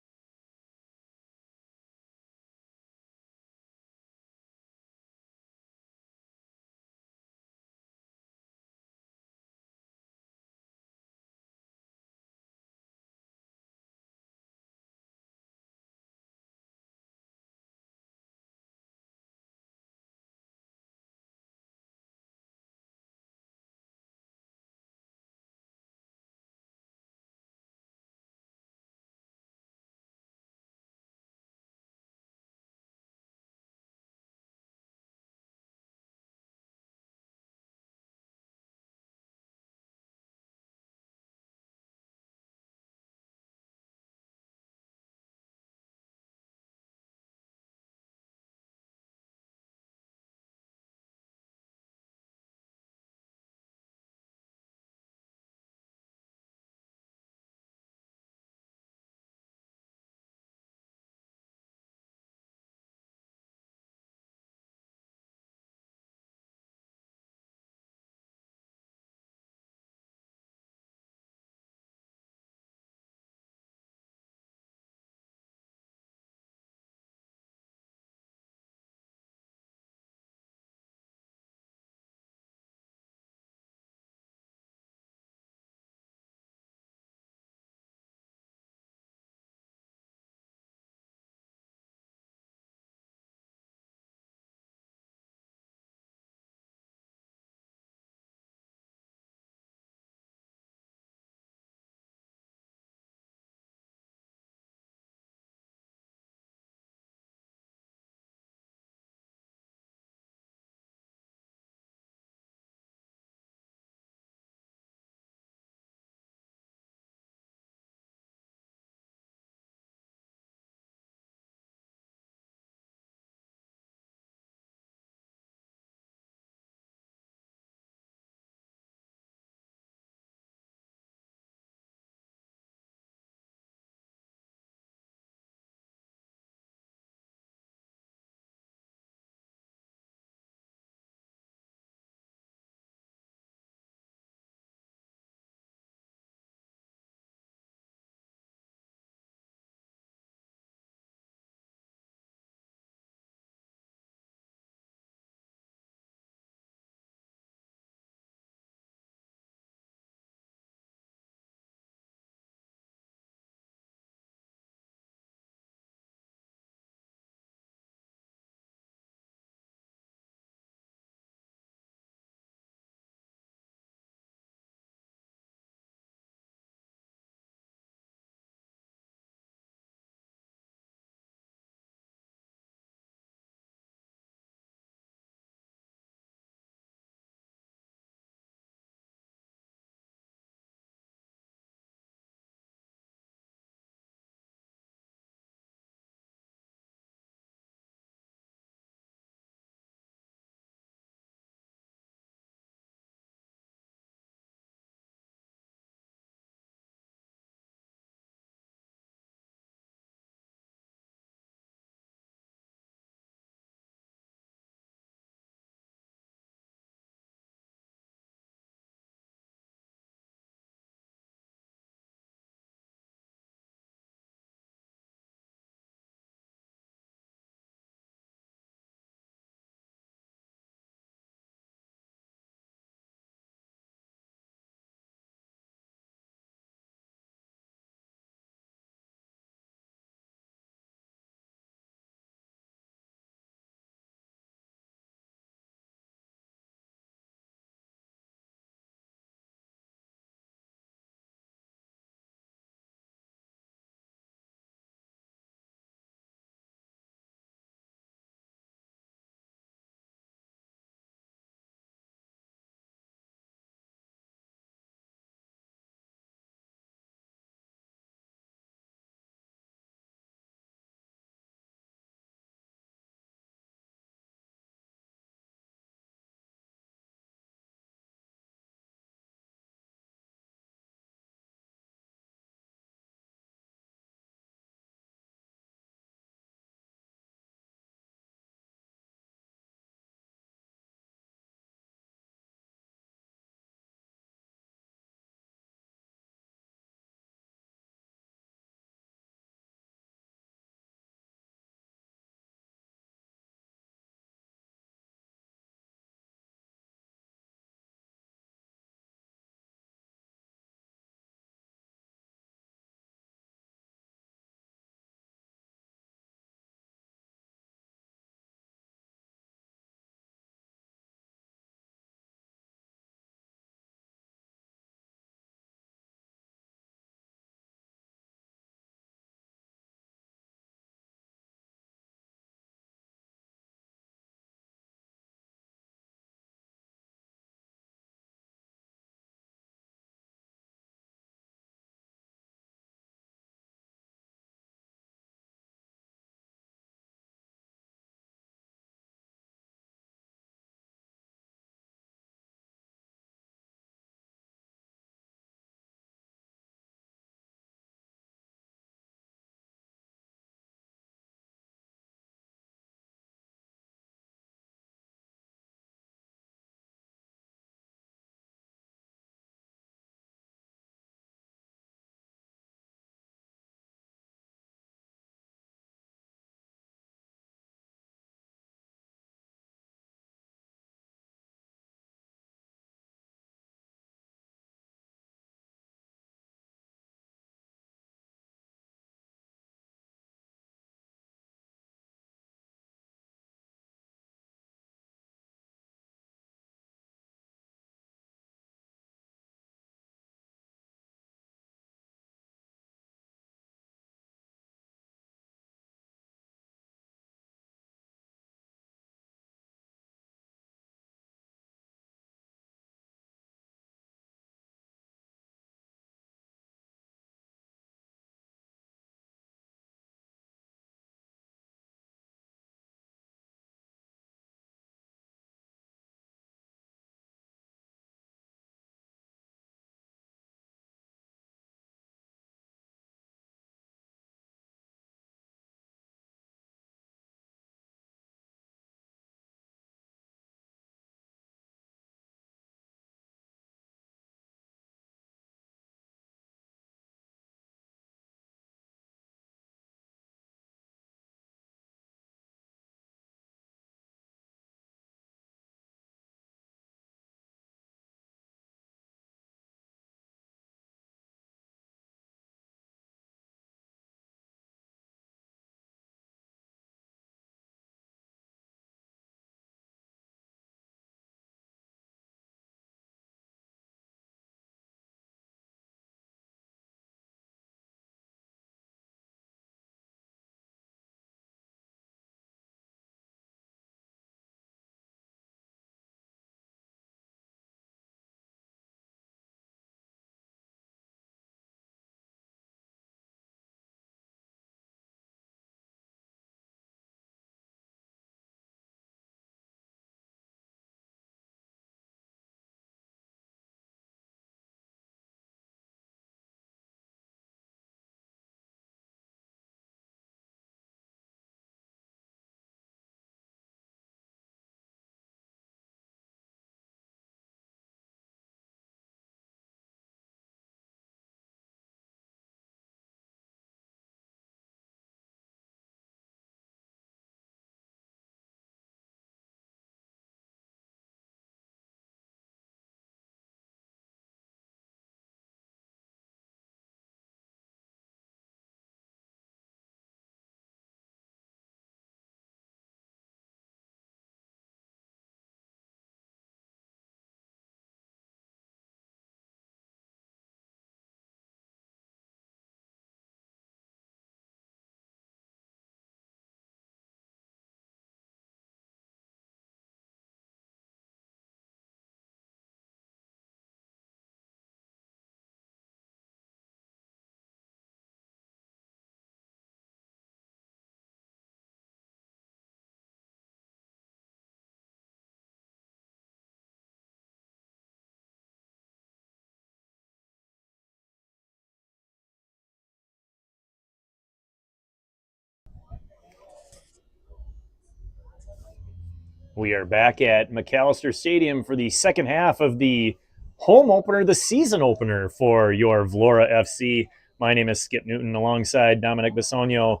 We are back at Macalester Stadium for the second half of the home opener, the season opener for your Vlora FC. My name is Skip Newton, alongside Dominic Bisogno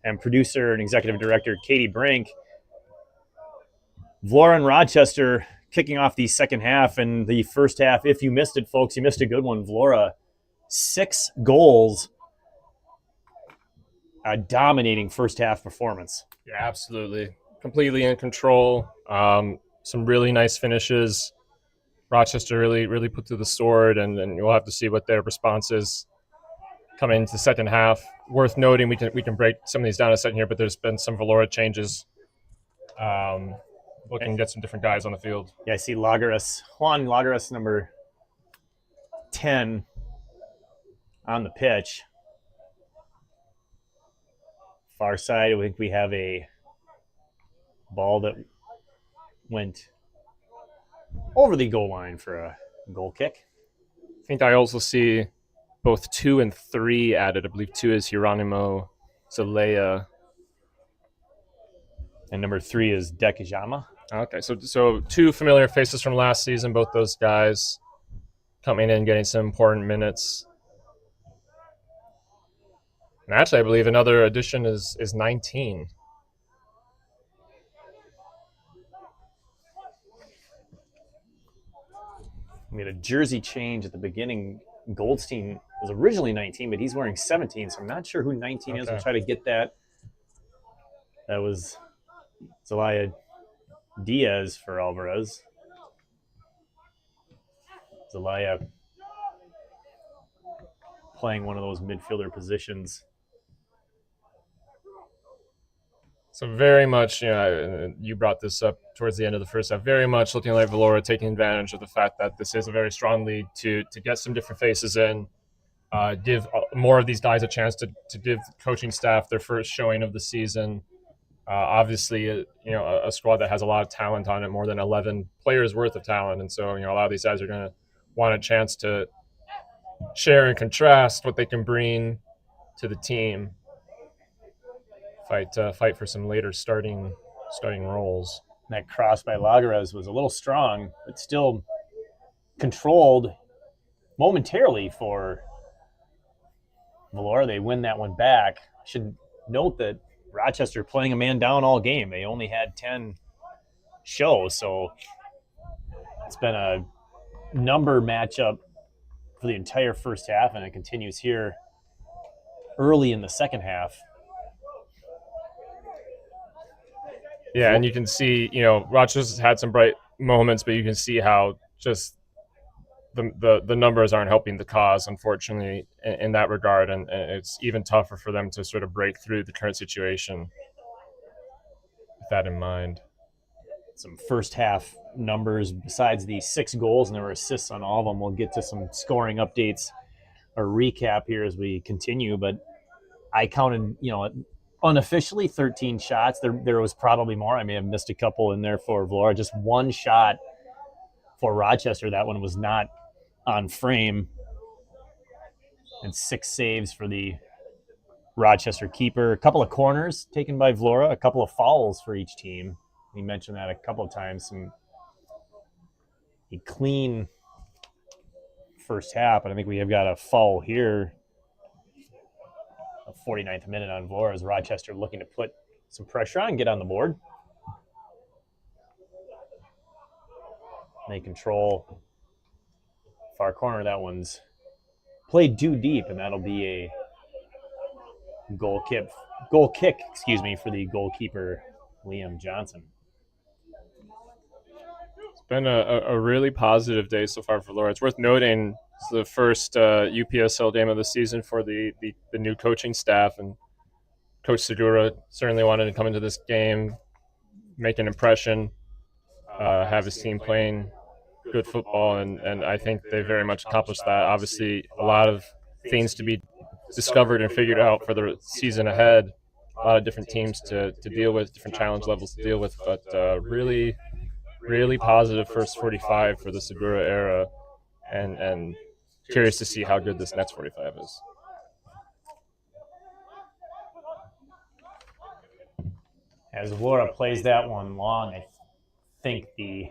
and producer and executive director Katie Brink. Vlora and Rochester kicking off the second half, and the first half, if you missed it, folks, you missed a good one. Vlora, 6 goals, a dominating first half performance. Yeah, absolutely. Completely in control. Some really nice finishes. Rochester really put to the sword, and we'll have to see what their response is coming into the second half. Worth noting, we can break some of these down in a second here, but there's been some Vlora changes. Looking to get some different guys on the field. Yeah, I see Juan Lagares, number 10, on the pitch. Far side, I think we have a ball that went over the goal line for a goal kick. I think I also see both 2 and 3 added. I believe 2 is Hieronimo Zelaya. And number 3 is Dekijama. Okay, so 2 familiar faces from last season, both those guys coming in, getting some important minutes. And actually, I believe another addition is 19. We had a jersey change at the beginning. Goldstein was originally 19, but he's wearing 17, so I'm not sure who 19 is. We'll try to get that. That was Zelaya Diaz for Alvarez. Zelaya playing one of those midfielder positions. So very much, you brought this up towards the end of the first half, very much looking like Vlora taking advantage of the fact that this is a very strong league to get some different faces in, give more of these guys a chance to give the coaching staff their first showing of the season. Obviously, a squad that has a lot of talent on it, more than 11 players worth of talent. And so, a lot of these guys are going to want a chance to share and contrast what they can bring to the team. Fight for some later starting roles. That cross by Lagares was a little strong, but still controlled momentarily for Vlora. They win that one back. Should note that Rochester playing a man down all game. They only had 10 shows, so it's been a number matchup for the entire first half, and it continues here early in the second half. Yeah, and you can see, Rochester's had some bright moments, but you can see how just the numbers aren't helping the cause, unfortunately, in that regard, and it's even tougher for them to sort of break through the current situation with that in mind. Some first half numbers besides the 6 goals, and there were assists on all of them. We'll get to some scoring updates or recap here as we continue, but I counted, unofficially 13 shots. There was probably more. I may have missed a couple in there for Vlora. Just 1 shot for Rochester. That one was not on frame. And 6 saves for the Rochester keeper. A couple of corners taken by Vlora. A couple of fouls for each team. We mentioned that a couple of times. A clean first half, but I think we have got a foul here. A 49th minute on Vlora as Rochester looking to put some pressure on, get on the board. They control far corner. That one's played too deep, and that'll be a goal kick, for the goalkeeper, Liam Johnson. It's been a really positive day so far for Vlora. It's worth noting it's the first UPSL game of the season for the new coaching staff, and Coach Segura certainly wanted to come into this game, make an impression, have his team playing good football, and I think they very much accomplished that. Obviously, a lot of things to be discovered and figured out for the season ahead, a lot of different teams to deal with, different challenge levels to deal with, but really positive first 45 for the Segura era, and curious to see how good this next 45 is. As Vlora plays that one long, I think the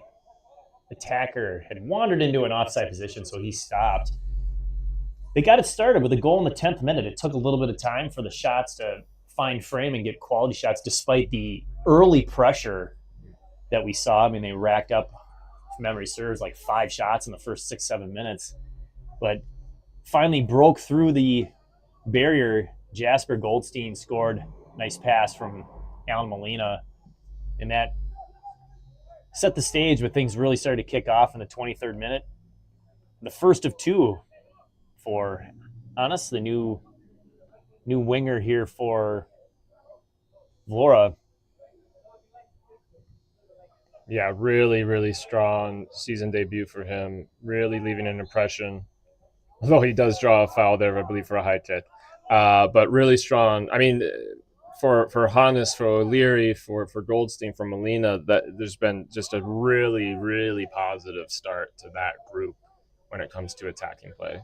attacker had wandered into an offside position, so he stopped. They got it started with a goal in the 10th minute. It took a little bit of time for the shots to find frame and get quality shots despite the early pressure that we saw. I mean, they racked up, if memory serves, like 5 shots in the first 6-7 minutes. But finally broke through the barrier. Jasper Goldstein scored. Nice pass from Alan Molina. And that set the stage, but things really started to kick off in the 23rd minute. The first of 2 for Anas, the new winger here for Vlora. Yeah, really, really strong season debut for him. Really leaving an impression. Although he does draw a foul there, I believe, for a high kick. But really strong. I mean, for Hannes, for O'Leary, for Goldstein, for Molina, that there's been just a really, really positive start to that group when it comes to attacking play.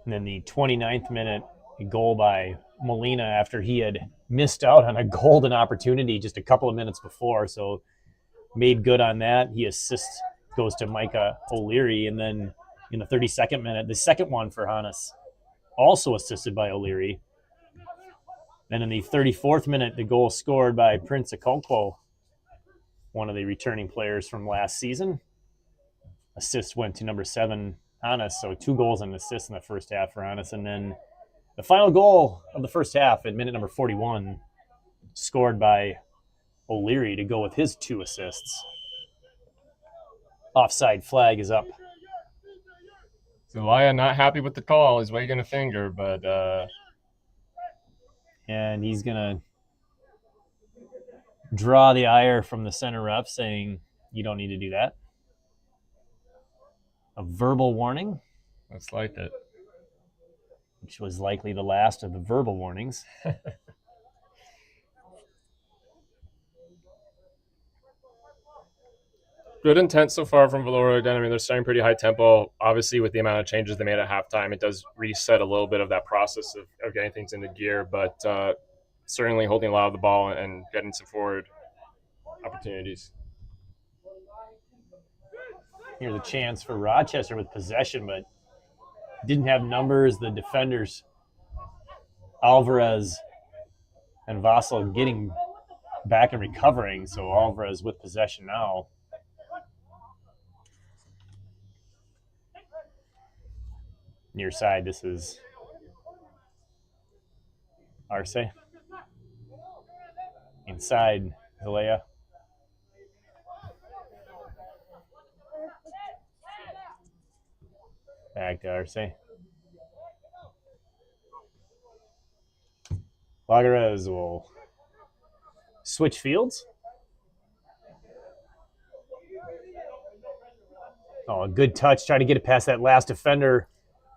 And then the 29th minute goal by Molina after he had missed out on a golden opportunity just a couple of minutes before. So made good on that. He assists, goes to Micah O'Leary. And then in the 32nd minute, the second one for Hannes, also assisted by O'Leary. Then in the 34th minute, the goal scored by Prince Okonkwo, one of the returning players from last season. Assist went to number 7, Hannes, so 2 goals and an assist in the first half for Hannes. And then the final goal of the first half at minute number 41, scored by O'Leary to go with his 2 assists. Offside flag is up. Zelaya not happy with the call. He's wagging a finger, but... And he's going to draw the ire from the center ref saying, you don't need to do that. A verbal warning. Looks like it. Which was likely the last of the verbal warnings. Good intent so far from Vlora. Again, I mean, they're starting pretty high tempo. Obviously, with the amount of changes they made at halftime, it does reset a little bit of that process of getting things into gear, but certainly holding a lot of the ball and getting some forward opportunities. Here's a chance for Rochester with possession, but didn't have numbers. The defenders, Alvarez and Vassal, getting back and recovering. So Alvarez with possession now. Near side, this is Arce. Inside, Zelaya. Back to Arce. Lagarez will switch fields. Oh, a good touch. Trying to get it past that last defender.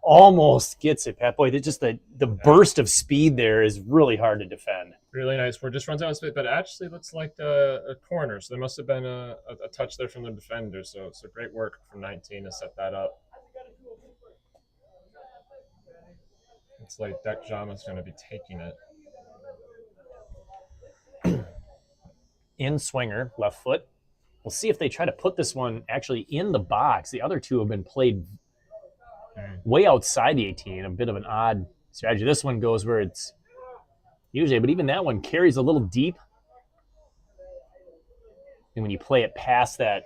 Almost gets it, Pat. Boy, just the burst of speed there is really hard to defend. Really nice. Where just runs out of speed, but it actually looks like a corner. So there must have been a touch there from the defender. So great work from 19 to set that up. It's like Deck Jama's going to be taking it. In swinger, left foot. We'll see if they try to put this one actually in the box. The other two have been played way outside the 18, a bit of an odd strategy. This one goes where it's usually, but even that one carries a little deep. And when you play it past that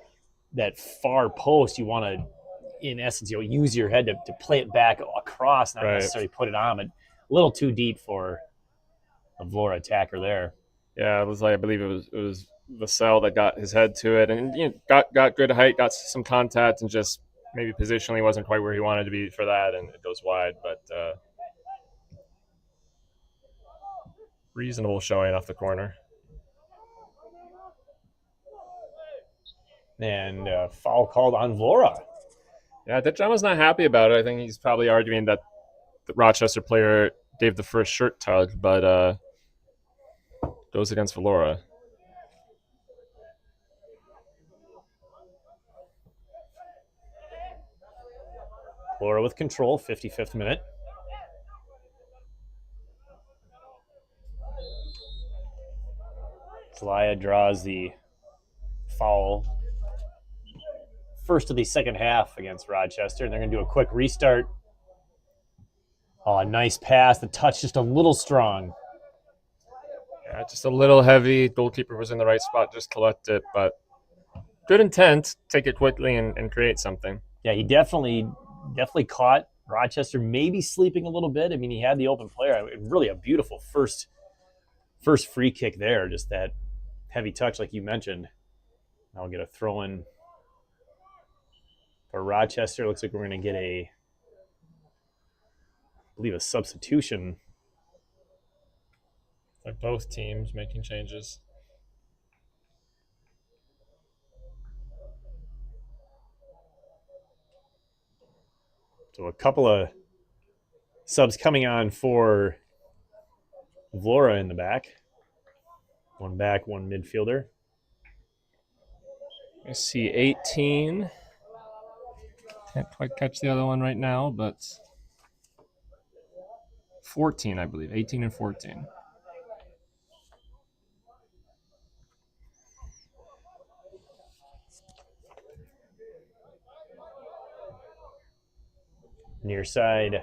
far post, you want to, in essence, use your head to play it back across, not necessarily put it on, but a little too deep for a Vlora attacker there. Yeah, it was like, I believe it was Vassell that got his head to it, and got good height, got some contact, and just maybe positionally wasn't quite where he wanted to be for that, and it goes wide. But reasonable showing off the corner. And foul called on Vlora. Yeah, Detrama's not happy about it. I think he's probably arguing that the Rochester player gave the first shirt tug, but goes against Vlora. Vlora with control, 55th minute. Zelaya draws the foul. First of the second half against Rochester, and they're going to do a quick restart. Oh, nice pass. The touch just a little strong. Yeah, just a little heavy. Goalkeeper was in the right spot just to let it, but good intent. Take it quickly and create something. Yeah, he definitely caught Rochester maybe sleeping a little bit. I mean, he had the open player. Really a beautiful first free kick there. Just that heavy touch like you mentioned. Now we'll get a throw in for Rochester. Looks like we're going to get I believe a substitution. Like both teams making changes. So a couple of subs coming on for Vlora in the back. One back, one midfielder. I see 18. Can't quite catch the other one right now, but 14, I believe. 18 and 14. Near side.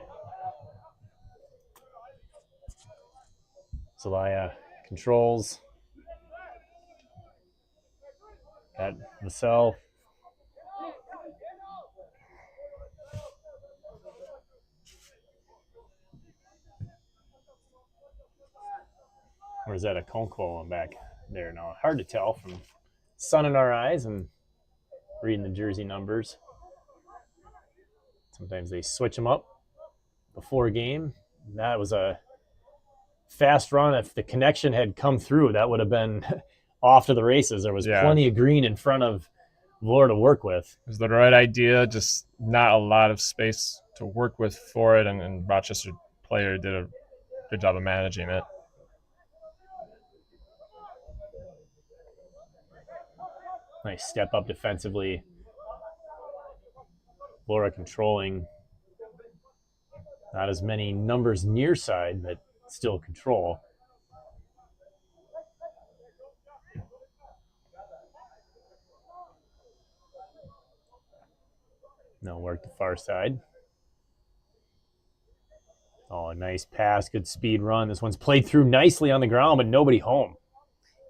Zelaya controls. Got Vassell. Or is that a Conquo on back there now? Hard to tell from sun in our eyes and reading the jersey numbers. Sometimes they switch them up before game. That was a fast run. If the connection had come through, that would have been off to the races. There was plenty of green in front of Vlora to work with. It was the right idea, just not a lot of space to work with for it, and Rochester player did a good job of managing it. Nice step up defensively. Vlora controlling. Not as many numbers near side, but still control. No work the far side. Oh, a nice pass, good speed run. This one's played through nicely on the ground, but nobody home.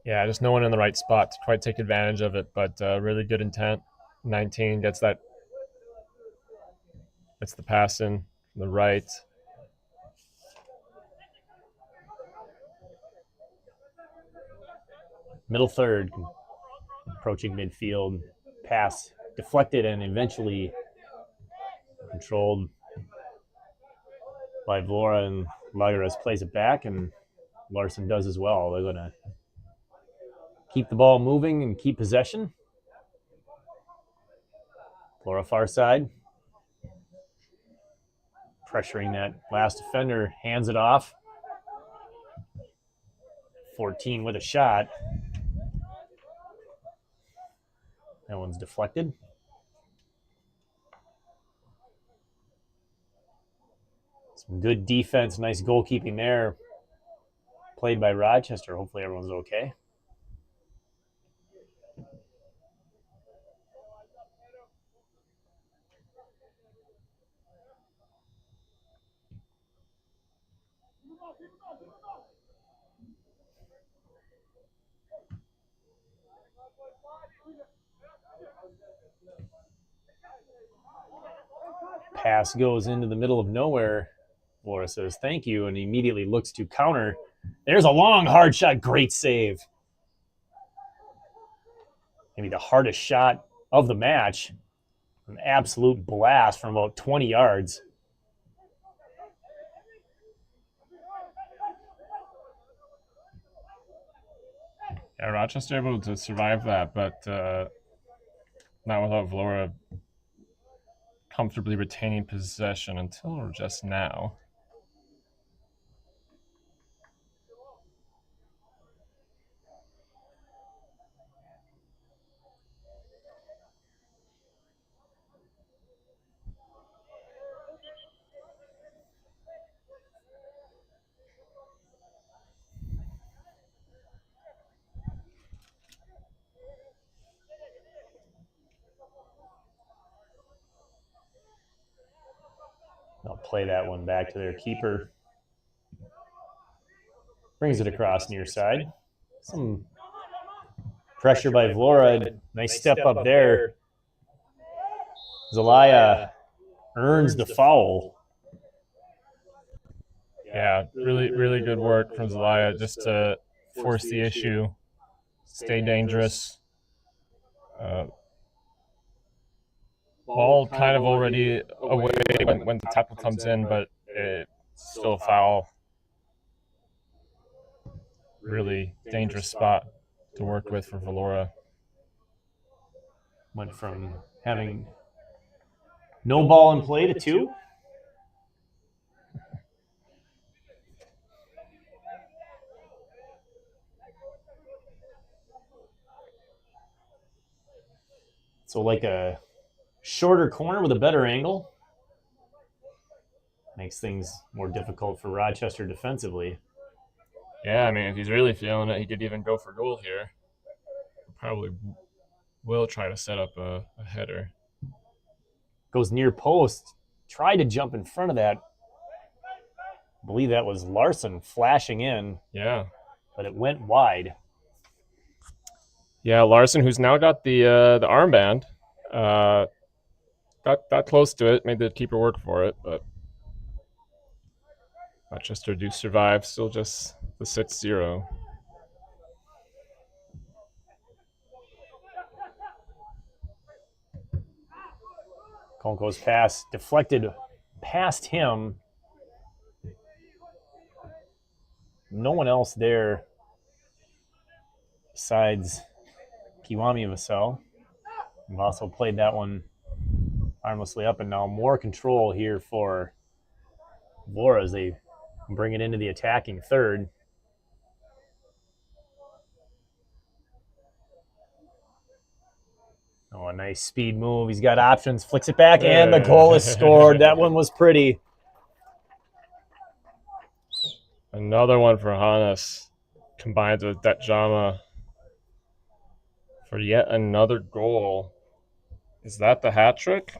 Yeah, just no one in the right spot to quite take advantage of it, but really good intent. 19 gets that. It's the pass in from the right. Middle third, approaching midfield. Pass deflected and eventually controlled by Vlora, and Lagares plays it back, and Larson does as well. They're going to keep the ball moving and keep possession. Vlora far side. Pressuring that last defender, hands it off. 14 with a shot. That one's deflected. Some good defense, nice goalkeeping there. Played by Rochester. Hopefully everyone's okay. Pass goes into the middle of nowhere. Vlora says thank you and immediately looks to counter. There's a long, hard shot. Great save. Maybe the hardest shot of the match. An absolute blast from about 20 yards. Yeah, Rochester able to survive that, but not without Vlora comfortably retaining possession until just now. They'll play that one back to their keeper. Brings it across near side. Some pressure by Vlora. Nice step up there. Zelaya earns the foul. Yeah, really good work from Zelaya just to force the issue, stay dangerous. Ball kind of already away when the tackle comes in, but it's still a foul. Really dangerous spot to work with for Vlora. Went from having no ball in play to 2. So like a shorter corner with a better angle. Makes things more difficult for Rochester defensively. Yeah, I mean, if he's really feeling it, he could even go for goal here. Probably will try to set up a header. Goes near post. Tried to jump in front of that. I believe that was Larson flashing in. Yeah. But it went wide. Yeah, Larson, who's now got the armband, got close to it, made the keeper work for it, but Rochester do survive, still just the 6-0. Konko's pass deflected past him. No one else there besides Kiwami Vassell. We've also played that one harmlessly up, and now more control here for Vlora as they bring it into the attacking third. Oh, a nice speed move. He's got options, flicks it back, and the goal is scored. That one was pretty. Another one for Hannes, combined with Detjama for yet another goal. Is that the hat trick?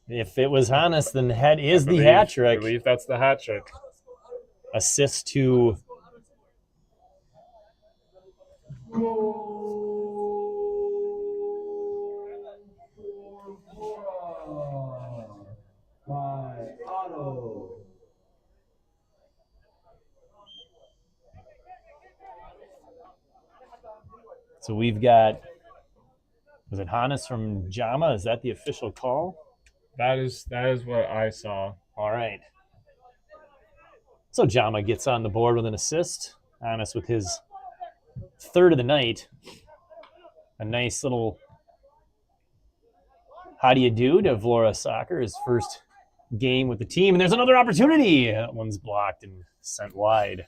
If it was Hannes, then that is the hat trick. I believe that's the hat trick. Assist to So we've got, was it Hannes from Jama? Is that the official call? That is what I saw. All right. So Jama gets on the board with an assist. Hannes with his third of the night. A nice little how do you do to Vlora Soccer, his first game with the team. And there's another opportunity. That one's blocked and sent wide.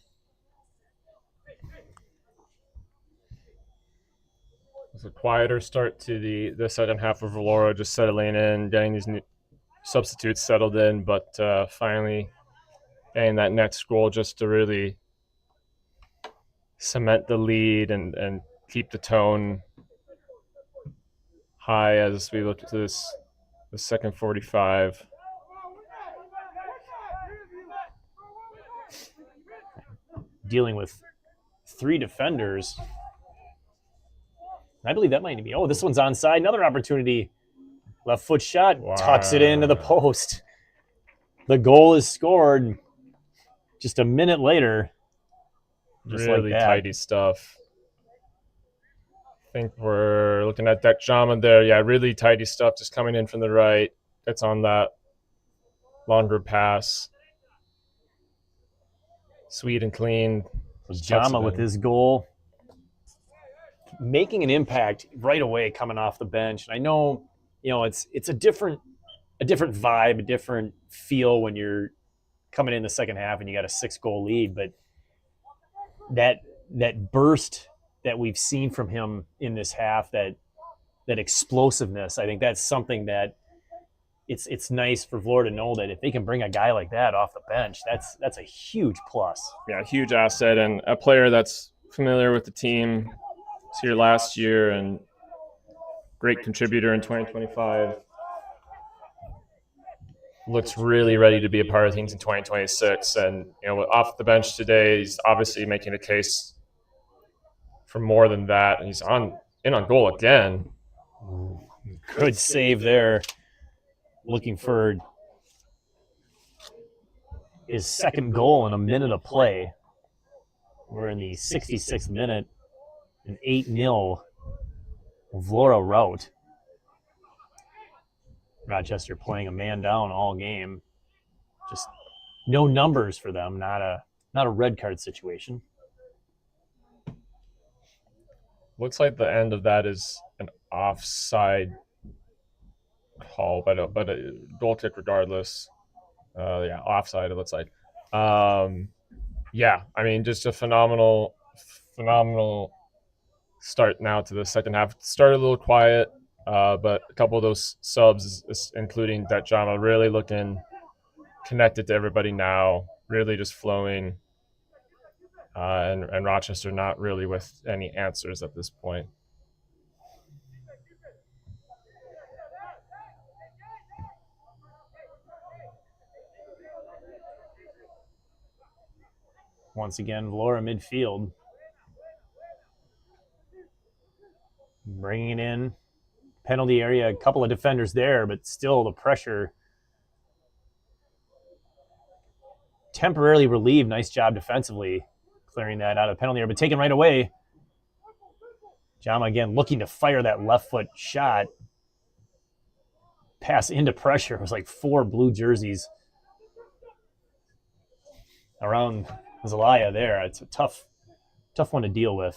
It's a quieter start to the second half of Vlora, just settling in, getting these new substitutes settled in, but finally getting that next goal just to really cement the lead and keep the tone high as we look to the second 45. Dealing with 3 defenders. I believe that might be. Oh, this one's onside. Another opportunity. Left foot shot. Wow. Tucks it into the post. The goal is scored just a minute later. Just really like tidy stuff. I think we're looking at Detjama there. Yeah, really tidy stuff. Just coming in from the right. Gets on that longer pass. Sweet and clean. Jama with his goal. Making an impact right away coming off the bench. And I know, it's a different vibe, a different feel when you're coming in the second half and you got a 6-goal lead. But that burst that we've seen from him in this half, that explosiveness, I think that's something that it's nice for Vlora to know that if they can bring a guy like that off the bench, that's a huge plus. Yeah, huge asset and a player that's familiar with the team. Was here last year and great contributor in 2025. looks really ready to be a part of things in 2026. And, off the bench today, he's obviously making a case for more than that. And he's in on goal again. Good save there. Looking for his second goal in a minute of play. We're in the 66th minute, an 8-0 Vlora rout. Rochester playing a man down all game. Just no numbers for them, not a red card situation. Looks like the end of that is an offside call, but a goal kick regardless. Offside it looks like. Just a phenomenal start now to the second half. Started a little quiet, but a couple of those subs, including Detjama, really looking connected to everybody now, really just flowing. And Rochester not really with any answers at this point. Once again, Vlora midfield. Bringing it in. Penalty area, a couple of defenders there, but still the pressure temporarily relieved. Nice job defensively, clearing that out of the penalty area, but taken right away. Jama again looking to fire that left foot shot. Pass into pressure. It was like 4 blue jerseys around Zelaya there. It's a tough one to deal with.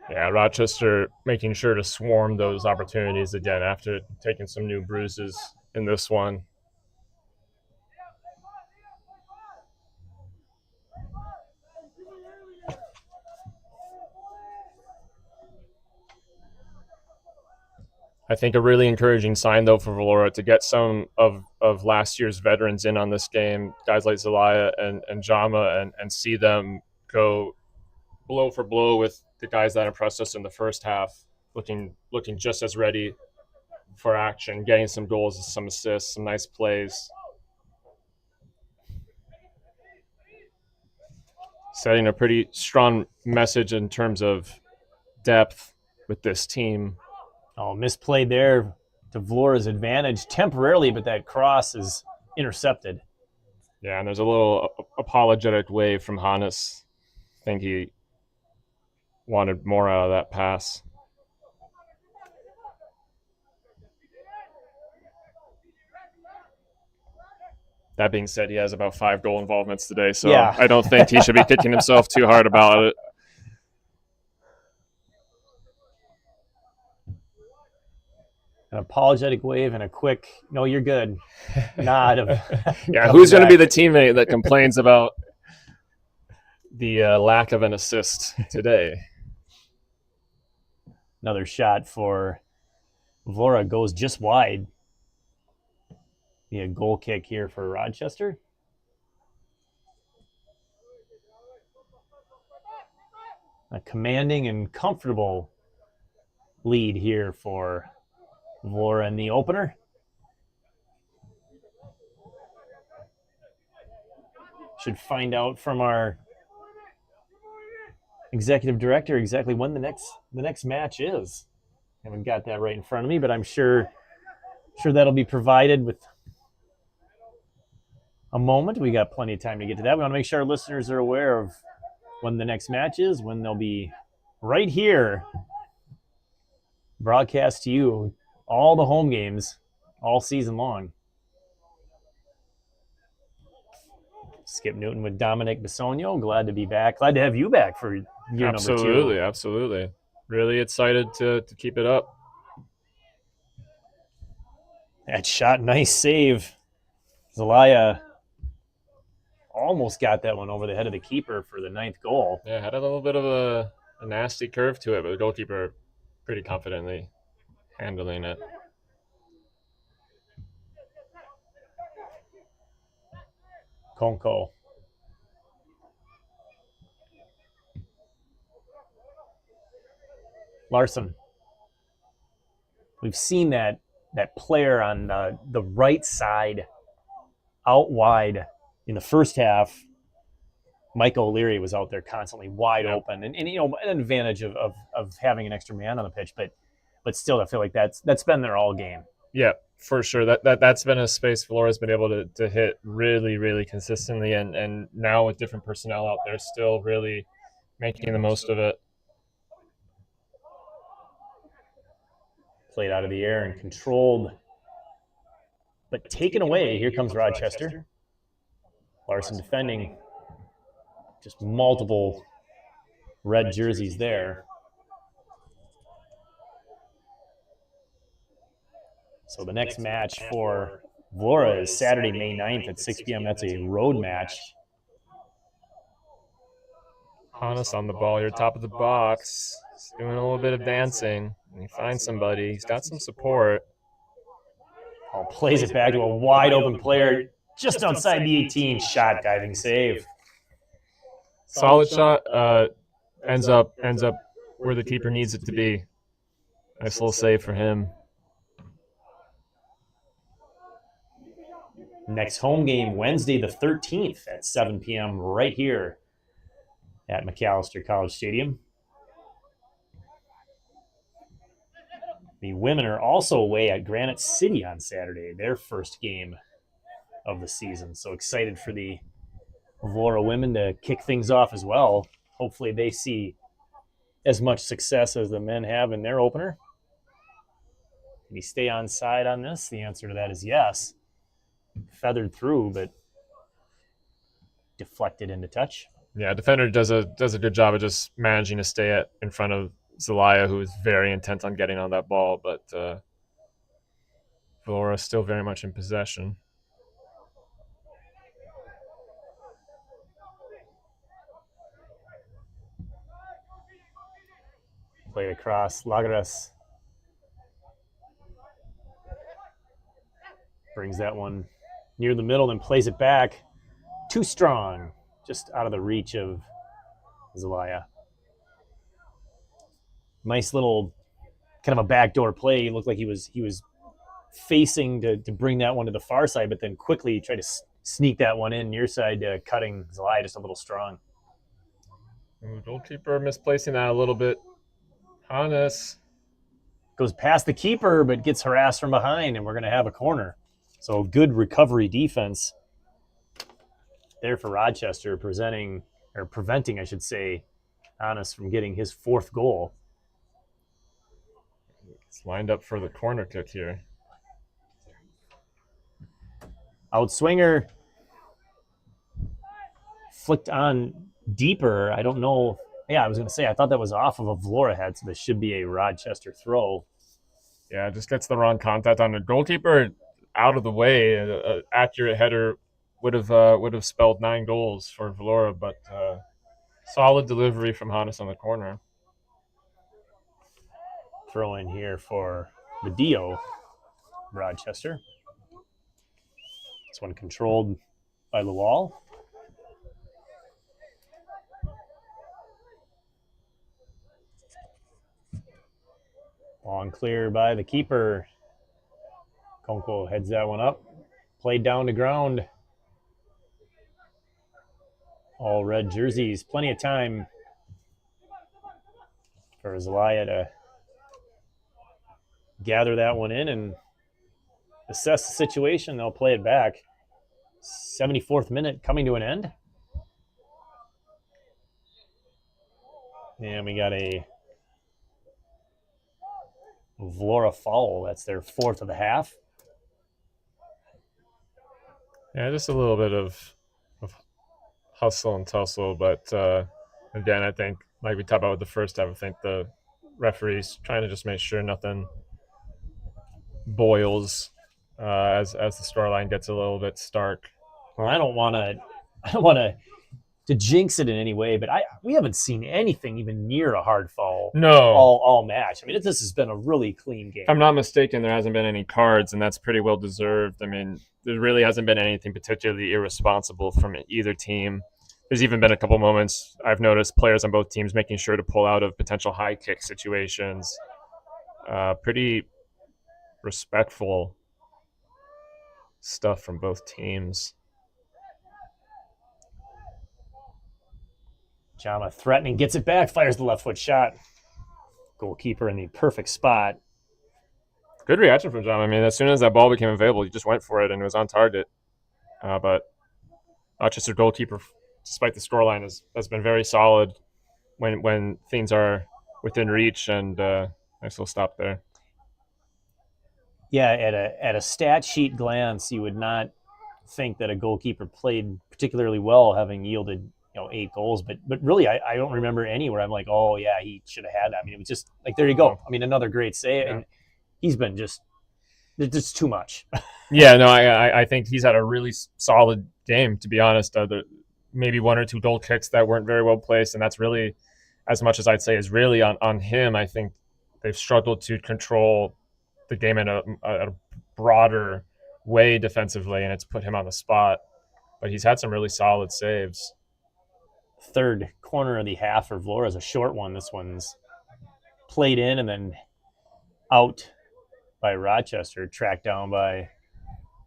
Yeah, Rochester making sure to swarm those opportunities again after taking some new bruises in this one. I think a really encouraging sign, though, for Vlora to get some of last year's veterans in on this game, guys like Zelaya and Jama, and see them go blow for blow with the guys that impressed us in the first half, looking just as ready for action, getting some goals, some assists, some nice plays. Setting a pretty strong message in terms of depth with this team. Oh, misplayed there to Vlora's advantage temporarily, but that cross is intercepted. Yeah, and there's a little apologetic wave from Hannes. I think he wanted more out of that pass. That being said, he has about 5 goal involvements today, so yeah. I don't think he should be kicking himself too hard about it. An apologetic wave and a quick, no, you're good, nod of yeah, who's going to be the teammate that complains about the lack of an assist today? Another shot for Vlora goes just wide. Be a goal kick here for Rochester. A commanding and comfortable lead here for Vlora in the opener. Should find out from our executive director exactly when the next match is. Haven't got that right in front of me, but I'm sure that'll be provided with a moment. We got plenty of time to get to that. We want to make sure our listeners are aware of when the next match is, when they'll be right here broadcast to you all the home games all season long. Skip Newton with Dominic Bisogno. Glad to be back. Glad to have you back for year number 2. Absolutely. Really excited to keep it up. That shot, nice save. Zelaya almost got that one over the head of the keeper for the 9th goal. Yeah, had a little bit of a nasty curve to it, but the goalkeeper pretty confidently handling it. Konko. Larson. We've seen that that player on the right side out wide in the first half. Mike O'Leary was out there constantly wide open, and an advantage of having an extra man on the pitch, but still, I feel like that's been there all game. Yeah, for sure. That's been a space Vlora's been able to hit really, really consistently, and now with different personnel out there, still really making the most of it. Played out of the air and controlled, but taken away. Here comes Rochester. Larson defending. Just multiple red jerseys there. So the next match for Vlora is Saturday, May 9th at 6 p.m. That's a road match. Hannes on the ball here, top of the box. He's doing a little bit of dancing. And he finds somebody. He's got some support. Plays it back to a wide open player just outside the 18. Shot, diving save. Solid shot. Ends up where the keeper needs it to be. Nice little save for him. Next home game, Wednesday the 13th at 7 p.m. right here at Macalester College Stadium. The women are also away at Granite City on Saturday, their first game of the season. So excited for the Vlora women to kick things off as well. Hopefully they see as much success as the men have in their opener. Can he stay on side on this? The answer to that is yes. Feathered through, but deflected into touch. Yeah, defender does a good job of just managing to stay in front of Zelaya, who is very intent on getting on that ball, but Vlora still very much in possession. Played across. Lagares brings that one near the middle, then plays it back. Too strong, just out of the reach of Zelaya. Nice little kind of a backdoor play. He looked like he was facing to bring that one to the far side, but then quickly tried to sneak that one in near side, cutting Zelaya just a little strong. Goalkeeper misplacing that a little bit. Hannes goes past the keeper, but gets harassed from behind, and we're going to have a corner. So good recovery defense there for Rochester, preventing, I should say, Hannes from getting his fourth goal. It's lined up for the corner kick here. Outswinger flicked on deeper. I don't know. Yeah, I was going to say, I thought that was off of a Vlora head, so this should be a Rochester throw. Yeah, just gets the wrong contact on the goalkeeper out of the way. An accurate header would have spelled 9 goals for Vlora, but solid delivery from Hannes on the corner. Throw in here for Medio, Rochester. This one controlled by Lawal. Long clear by the keeper. Konko heads that one up. Played down to ground. All red jerseys. Plenty of time for Zelaya to gather that one in and assess the situation. They'll play it back. 74th minute coming to an end. And we got a Vlora foul. That's their fourth of the half. Yeah, just a little bit of hustle and tussle, but again, I think, like we talked about with the first half, I think the referee's trying to just make sure nothing boils as the scoreline gets a little bit stark. Well, I don't want to jinx it in any way, but we haven't seen anything even near a hard foul. No, all match. I mean, this has been a really clean game. If I'm not mistaken, there hasn't been any cards, and that's pretty well deserved. I mean, there really hasn't been anything particularly irresponsible from either team. There's even been a couple moments I've noticed players on both teams making sure to pull out of potential high kick situations. Pretty respectful stuff from both teams. Jama threatening, gets it back, fires the left foot shot. Goalkeeper in the perfect spot. Good reaction from John. I mean, as soon as that ball became available, he just went for it and it was on target. But Rochester goalkeeper, despite the scoreline, has been very solid when things are within reach, and nice little stop there. Yeah, at a stat sheet glance, you would not think that a goalkeeper played particularly well, having yielded 8 goals. But really, I don't remember any where I'm like, oh yeah, he should have had that. I mean, it was just like, there you go. I mean, another great save, and he's been just too much. Yeah, no, I think he's had a really solid game, to be honest. Maybe 1 or 2 goal kicks that weren't very well placed, and that's really, as much as I'd say, is really on him. I think they've struggled to control the game in a broader way defensively, and it's put him on the spot. But he's had some really solid saves. Third corner of the half for Vlora is a short one. This one's played in and then out by Rochester, tracked down by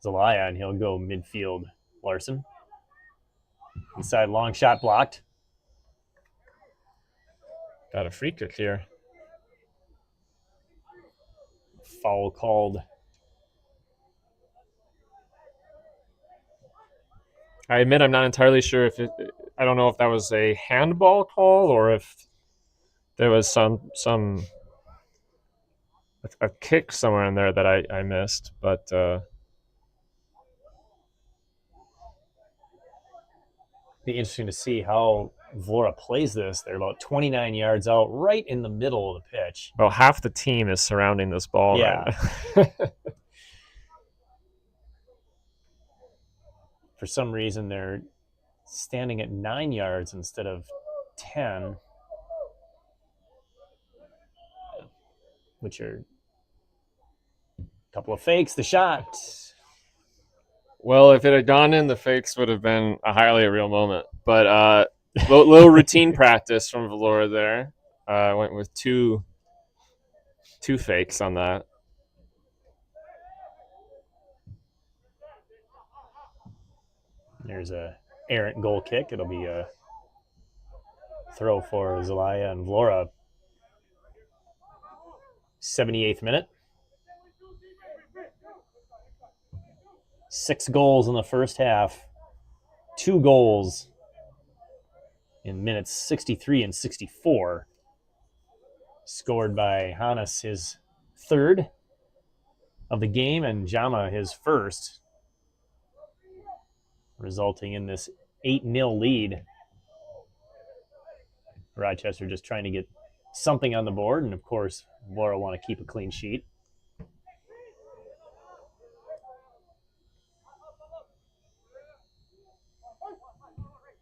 Zelaya, and he'll go midfield. Larson. Inside, long shot blocked. Got a free kick here. Foul called. I admit I'm not entirely sure if I don't know if that was a handball call or if there was some a kick somewhere in there that I missed, but be interesting to see how Vlora plays this. They're about 29 yards out, right in the middle of the pitch. Well, half the team is surrounding this ball. Yeah. Right now. For some reason, they're standing at 9 yards instead of 10, which are a couple of fakes. The shot. Well, if it had gone in, the fakes would have been a highly real moment. But little routine practice from Vlora there. Went with two fakes on that. There's a errant goal kick. It'll be a throw for Zelaya and Vlora. 78th minute. 6 goals in the first half. 2 goals in minutes 63 and 64. Scored by Hannes, his third of the game, and Jama, his first, resulting in this 8-0 lead. Rochester just trying to get something on the board, and of course, Vlora want to keep a clean sheet.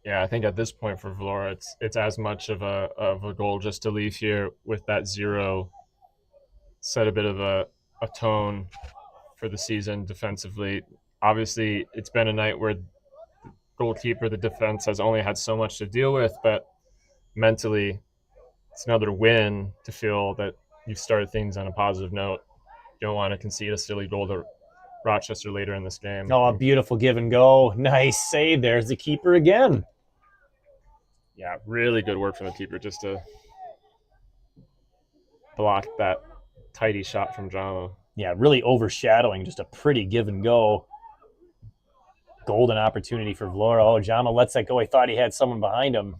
Yeah, I think at this point for Vlora, it's as much of a goal just to leave here with that 0, set a bit of a tone for the season defensively. Obviously, it's been a night where the goalkeeper, the defense has only had so much to deal with, but mentally, it's another win to feel that you've started things on a positive note. You don't want to concede a silly goal to Rochester later in this game. Oh, a beautiful give and go. Nice save. There's the keeper again. Yeah, really good work from the keeper just to block that tidy shot from Jama. Yeah, really overshadowing just a pretty give and go. Golden opportunity for Vlora. Oh, Jama lets that go. He thought he had someone behind him.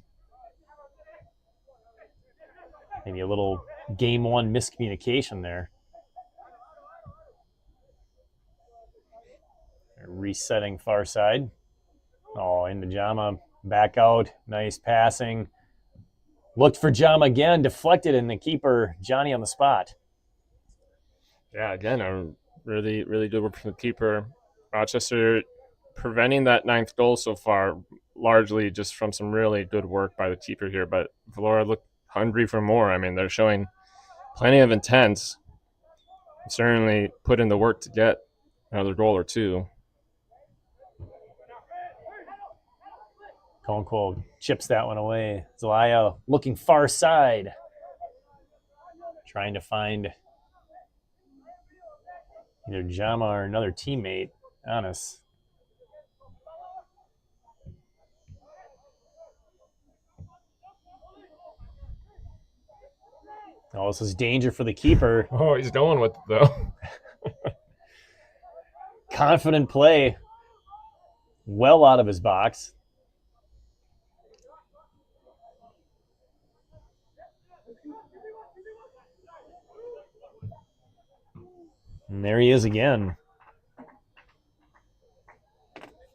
Maybe a little game 1 miscommunication there. Resetting far side. Oh, into Jama. Back out. Nice passing. Looked for Jama again. Deflected, and the keeper, Johnny, on the spot. Yeah, again, a really, really good work from the keeper. Rochester preventing that 9th goal so far, largely just from some really good work by the keeper here. But Vlora looked hungry for more. I mean, they're showing plenty of intent. Certainly put in the work to get another goal or 2. Conquo chips that one away. Zelaya looking far side. Trying to find either Jama or another teammate, Honest. Oh, this is danger for the keeper. Oh, he's going with it, though. Confident play. Well out of his box. And there he is again.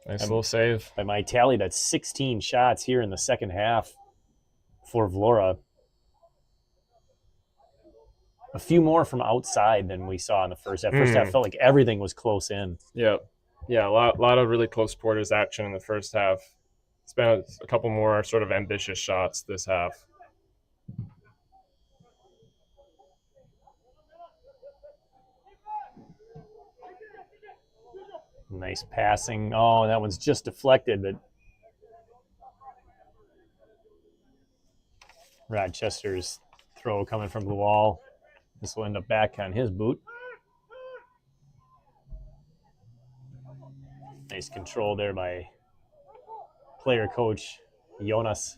Nice little save. By my tally, that's 16 shots here in the second half for Vlora. A few more from outside than we saw in the first half. First half felt like everything was close in. Yeah, a lot of really close quarters action in the first half. It's been a couple more sort of ambitious shots this half. Nice passing. Oh, that one's just deflected, but Rochester's throw coming from the wall. This will end up back on his boot. Nice control there by player coach Jonas.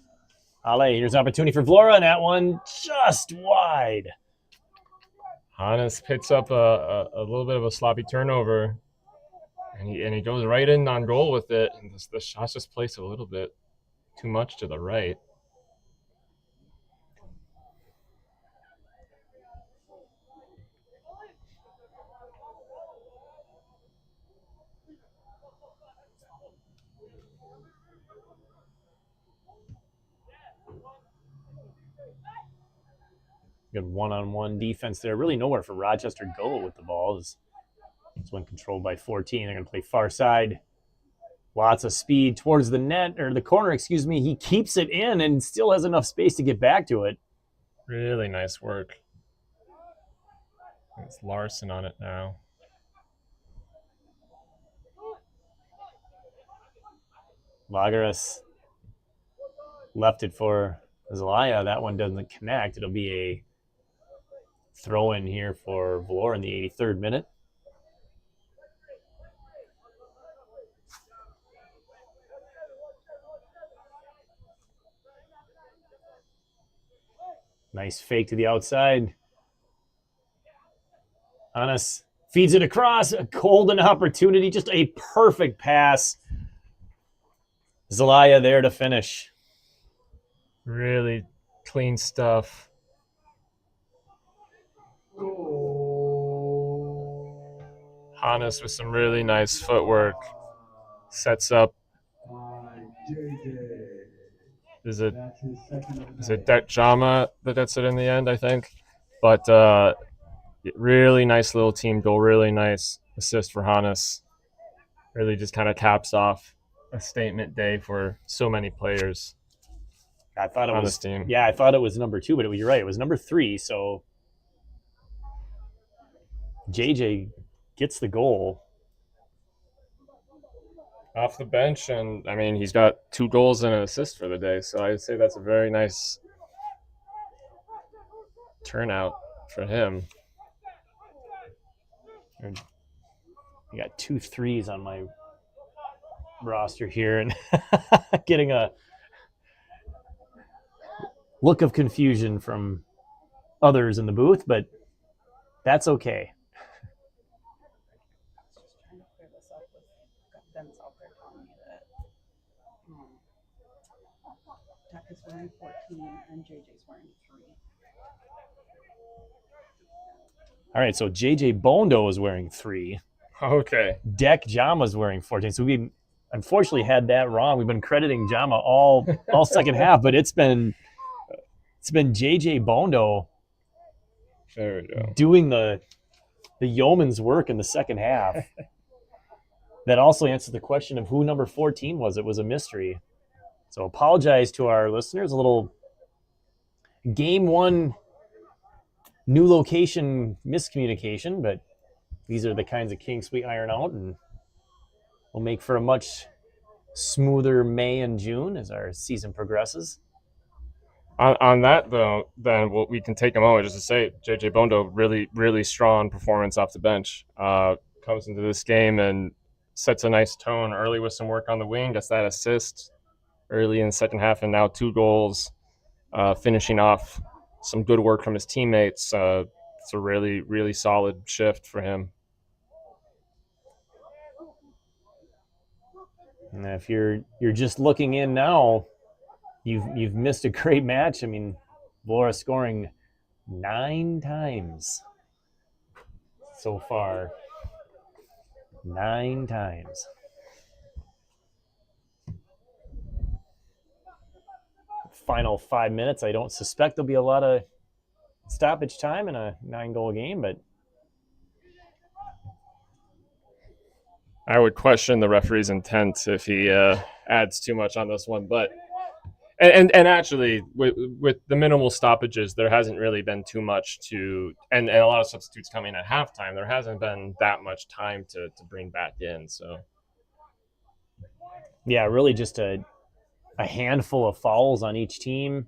Ale, here's an opportunity for Vlora, and that one just wide. Hannes picks up a little bit of a sloppy turnover, and he goes right in on goal with it, and the shot's just placed a little bit too much to the right. Good one-on-one defense there. Really nowhere for Rochester to go with the ball. This one controlled by 14. They're going to play far side. Lots of speed towards the net, or the corner, excuse me. He keeps it in and still has enough space to get back to it. Really nice work. It's Larson on it now. Lagares left it for Zelaya. That one doesn't connect. It'll be a throw in here for Vlora in the 83rd minute. Nice fake to the outside. Anas feeds it across. A golden opportunity. Just a perfect pass. Zelaya there to finish. Really clean stuff. Hannes with some really nice footwork. Sets up. Is it Jama that gets it in the end, I think? But really nice little team goal. Really nice assist for Hannes. Really just kind of caps off a statement day for so many players. I thought it on was this team. Yeah, I thought it was number 2, but you're right. It was number 3. So JJ gets the goal Off the bench, and I mean, he's got 2 goals and an assist for the day, so I'd say that's a very nice turnout for him. I got 2 threes on my roster here, and getting a look of confusion from others in the booth, but that's okay. Is wearing 14 and JJ's wearing 3. All right, so JJ Bondo is wearing 3. Okay. Deck Jama's wearing 14. So we unfortunately had that wrong. We've been crediting Jama all second half, but it's been JJ Bondo There we go. doing the yeoman's work in the second half. That also answers the question of who number 14 was. It was a mystery. So apologize to our listeners. A little game 1 new location miscommunication, but these are the kinds of kinks we iron out, and will make for a much smoother May and June as our season progresses. On that though, then we can take a moment just to say JJ Bondo really really strong performance off the bench. Comes into this game and sets a nice tone early with some work on the wing. Gets that assist early in the second half, and now 2 goals, finishing off some good work from his teammates. It's a really really solid shift for him. And if you're just looking in now, you've missed a great match. I mean, Vlora scoring 9 times so far. 9 times. Final 5 minutes. I don't suspect there'll be a lot of stoppage time in a 9-goal game, but I would question the referee's intent if he adds too much on this one, but and actually with the minimal stoppages, there hasn't really been too much to and a lot of substitutes coming at halftime. There hasn't been that much time to bring back in. So yeah, really just a handful of fouls on each team.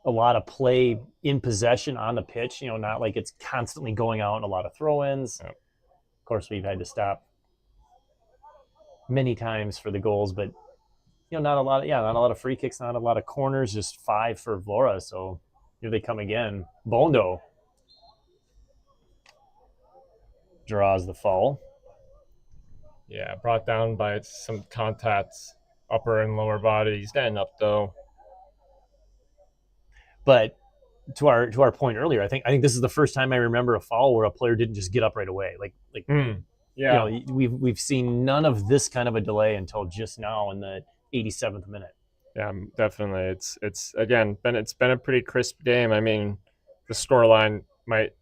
A lot of play in possession on the pitch, not like it's constantly going out and a lot of throw-ins. Yep. Of course, we've had to stop many times for the goals, but not a lot of free kicks, not a lot of corners, just 5 for Vlora. So here they come again. Bondo draws the foul. Yeah, brought down by some contacts, upper and lower body. He's standing up though. But to our point earlier, I think this is the first time I remember a foul where a player didn't just get up right away. Yeah, we've seen none of this kind of a delay until just now in the 87th minute. Yeah, definitely. It's again been a pretty crisp game. I mean, the scoreline might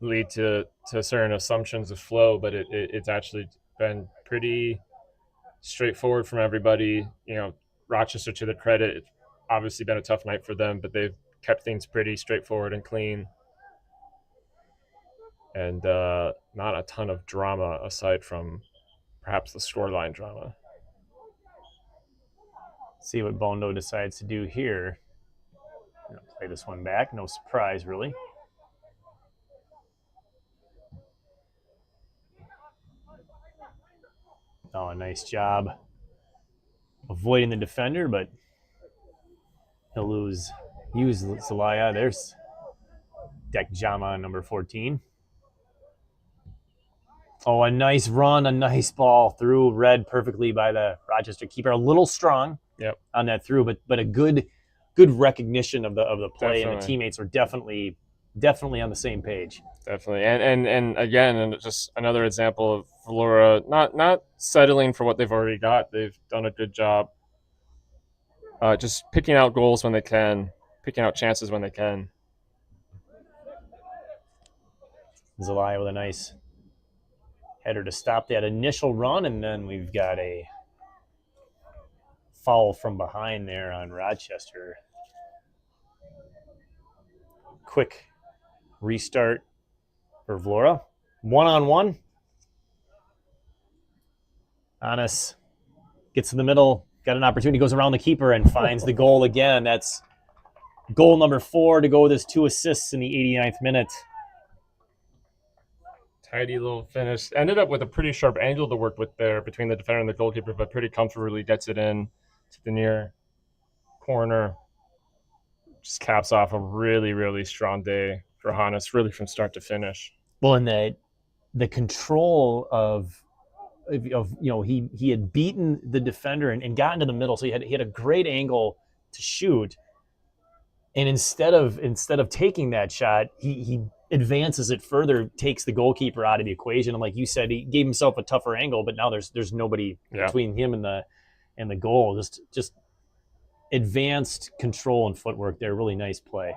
lead to certain assumptions of flow, but it's actually been pretty straightforward from everybody. Rochester, to their credit, it's obviously been a tough night for them, but they've kept things pretty straightforward and clean, and not a ton of drama aside from perhaps the scoreline drama. See what Bondo decides to do here. Play this one back. No surprise, really. Oh, a nice job avoiding the defender, but he'll use Zelaya. There's Dek Jama, number 14. Oh, a nice run, a nice ball through, read perfectly by the Rochester keeper. A little strong on that through, but a good recognition of the play, definitely. And the teammates are definitely on the same page. Definitely, and again, and just another example of Vlora not settling for what they've already got. They've done a good job, just picking out goals when they can, picking out chances when they can. Zelaya with a nice header to stop that initial run, and then we've got a foul from behind there on Rochester. Quick restart for Vlora. 1-on-1. Anas gets to the middle, got an opportunity, goes around the keeper and finds the goal again. That's goal number 4 to go with his 2 assists in the 89th minute. Tidy little finish. Ended up with a pretty sharp angle to work with there between the defender and the goalkeeper, but pretty comfortably gets it in to the near corner. Just caps off a really, really strong day for Hannes, really from start to finish. Well, and the control of he had beaten the defender and gotten to the middle, so he had a great angle to shoot. And instead of taking that shot, he advances it further, takes the goalkeeper out of the equation. And like you said, he gave himself a tougher angle, but now there's nobody between him and the goal. Just advanced control and footwork there. Really nice play.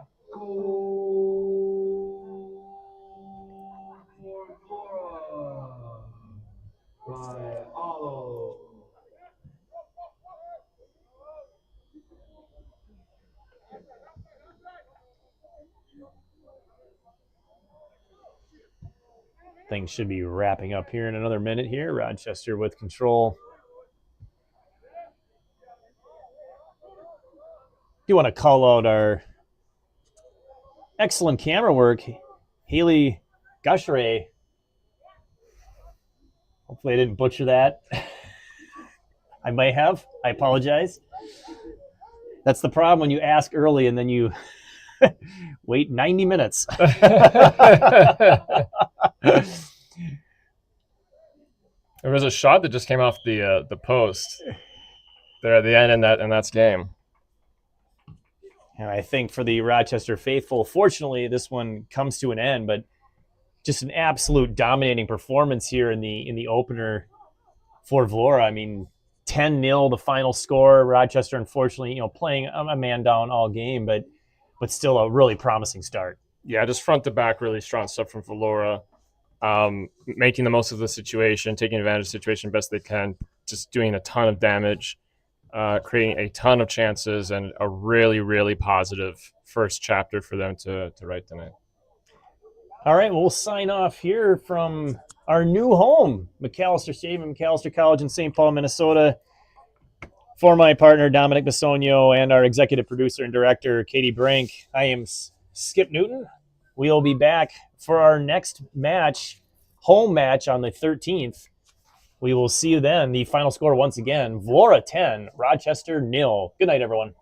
Things should be wrapping up here in another minute here. Rochester with control. do want to call out our excellent camera work, Haley Gushere. Hopefully I didn't butcher that. I might have. I apologize. That's the problem when you ask early and then you wait 90 minutes. There was a shot that just came off the post there at the end, and that's game. And I think for the Rochester faithful, fortunately, this one comes to an end, but just an absolute dominating performance here in the opener for Vlora. I mean, 10-0 the final score. Rochester, unfortunately, playing a man down all game, but still a really promising start. Yeah, just front to back, really strong stuff from Vlora. Making the most of the situation, taking advantage of the situation best they can, just doing a ton of damage, creating a ton of chances, and a really, really positive first chapter for them to write tonight. All right, well, we'll sign off here from our new home, Macalester Stadium, Macalester College in St. Paul, Minnesota. For my partner, Dominic Bisogno, and our executive producer and director, Katie Brink, I am Skip Newton. We'll be back for our next match, home match on the 13th. We will see you then. The final score once again, Vlora 10, Rochester 0. Good night, everyone.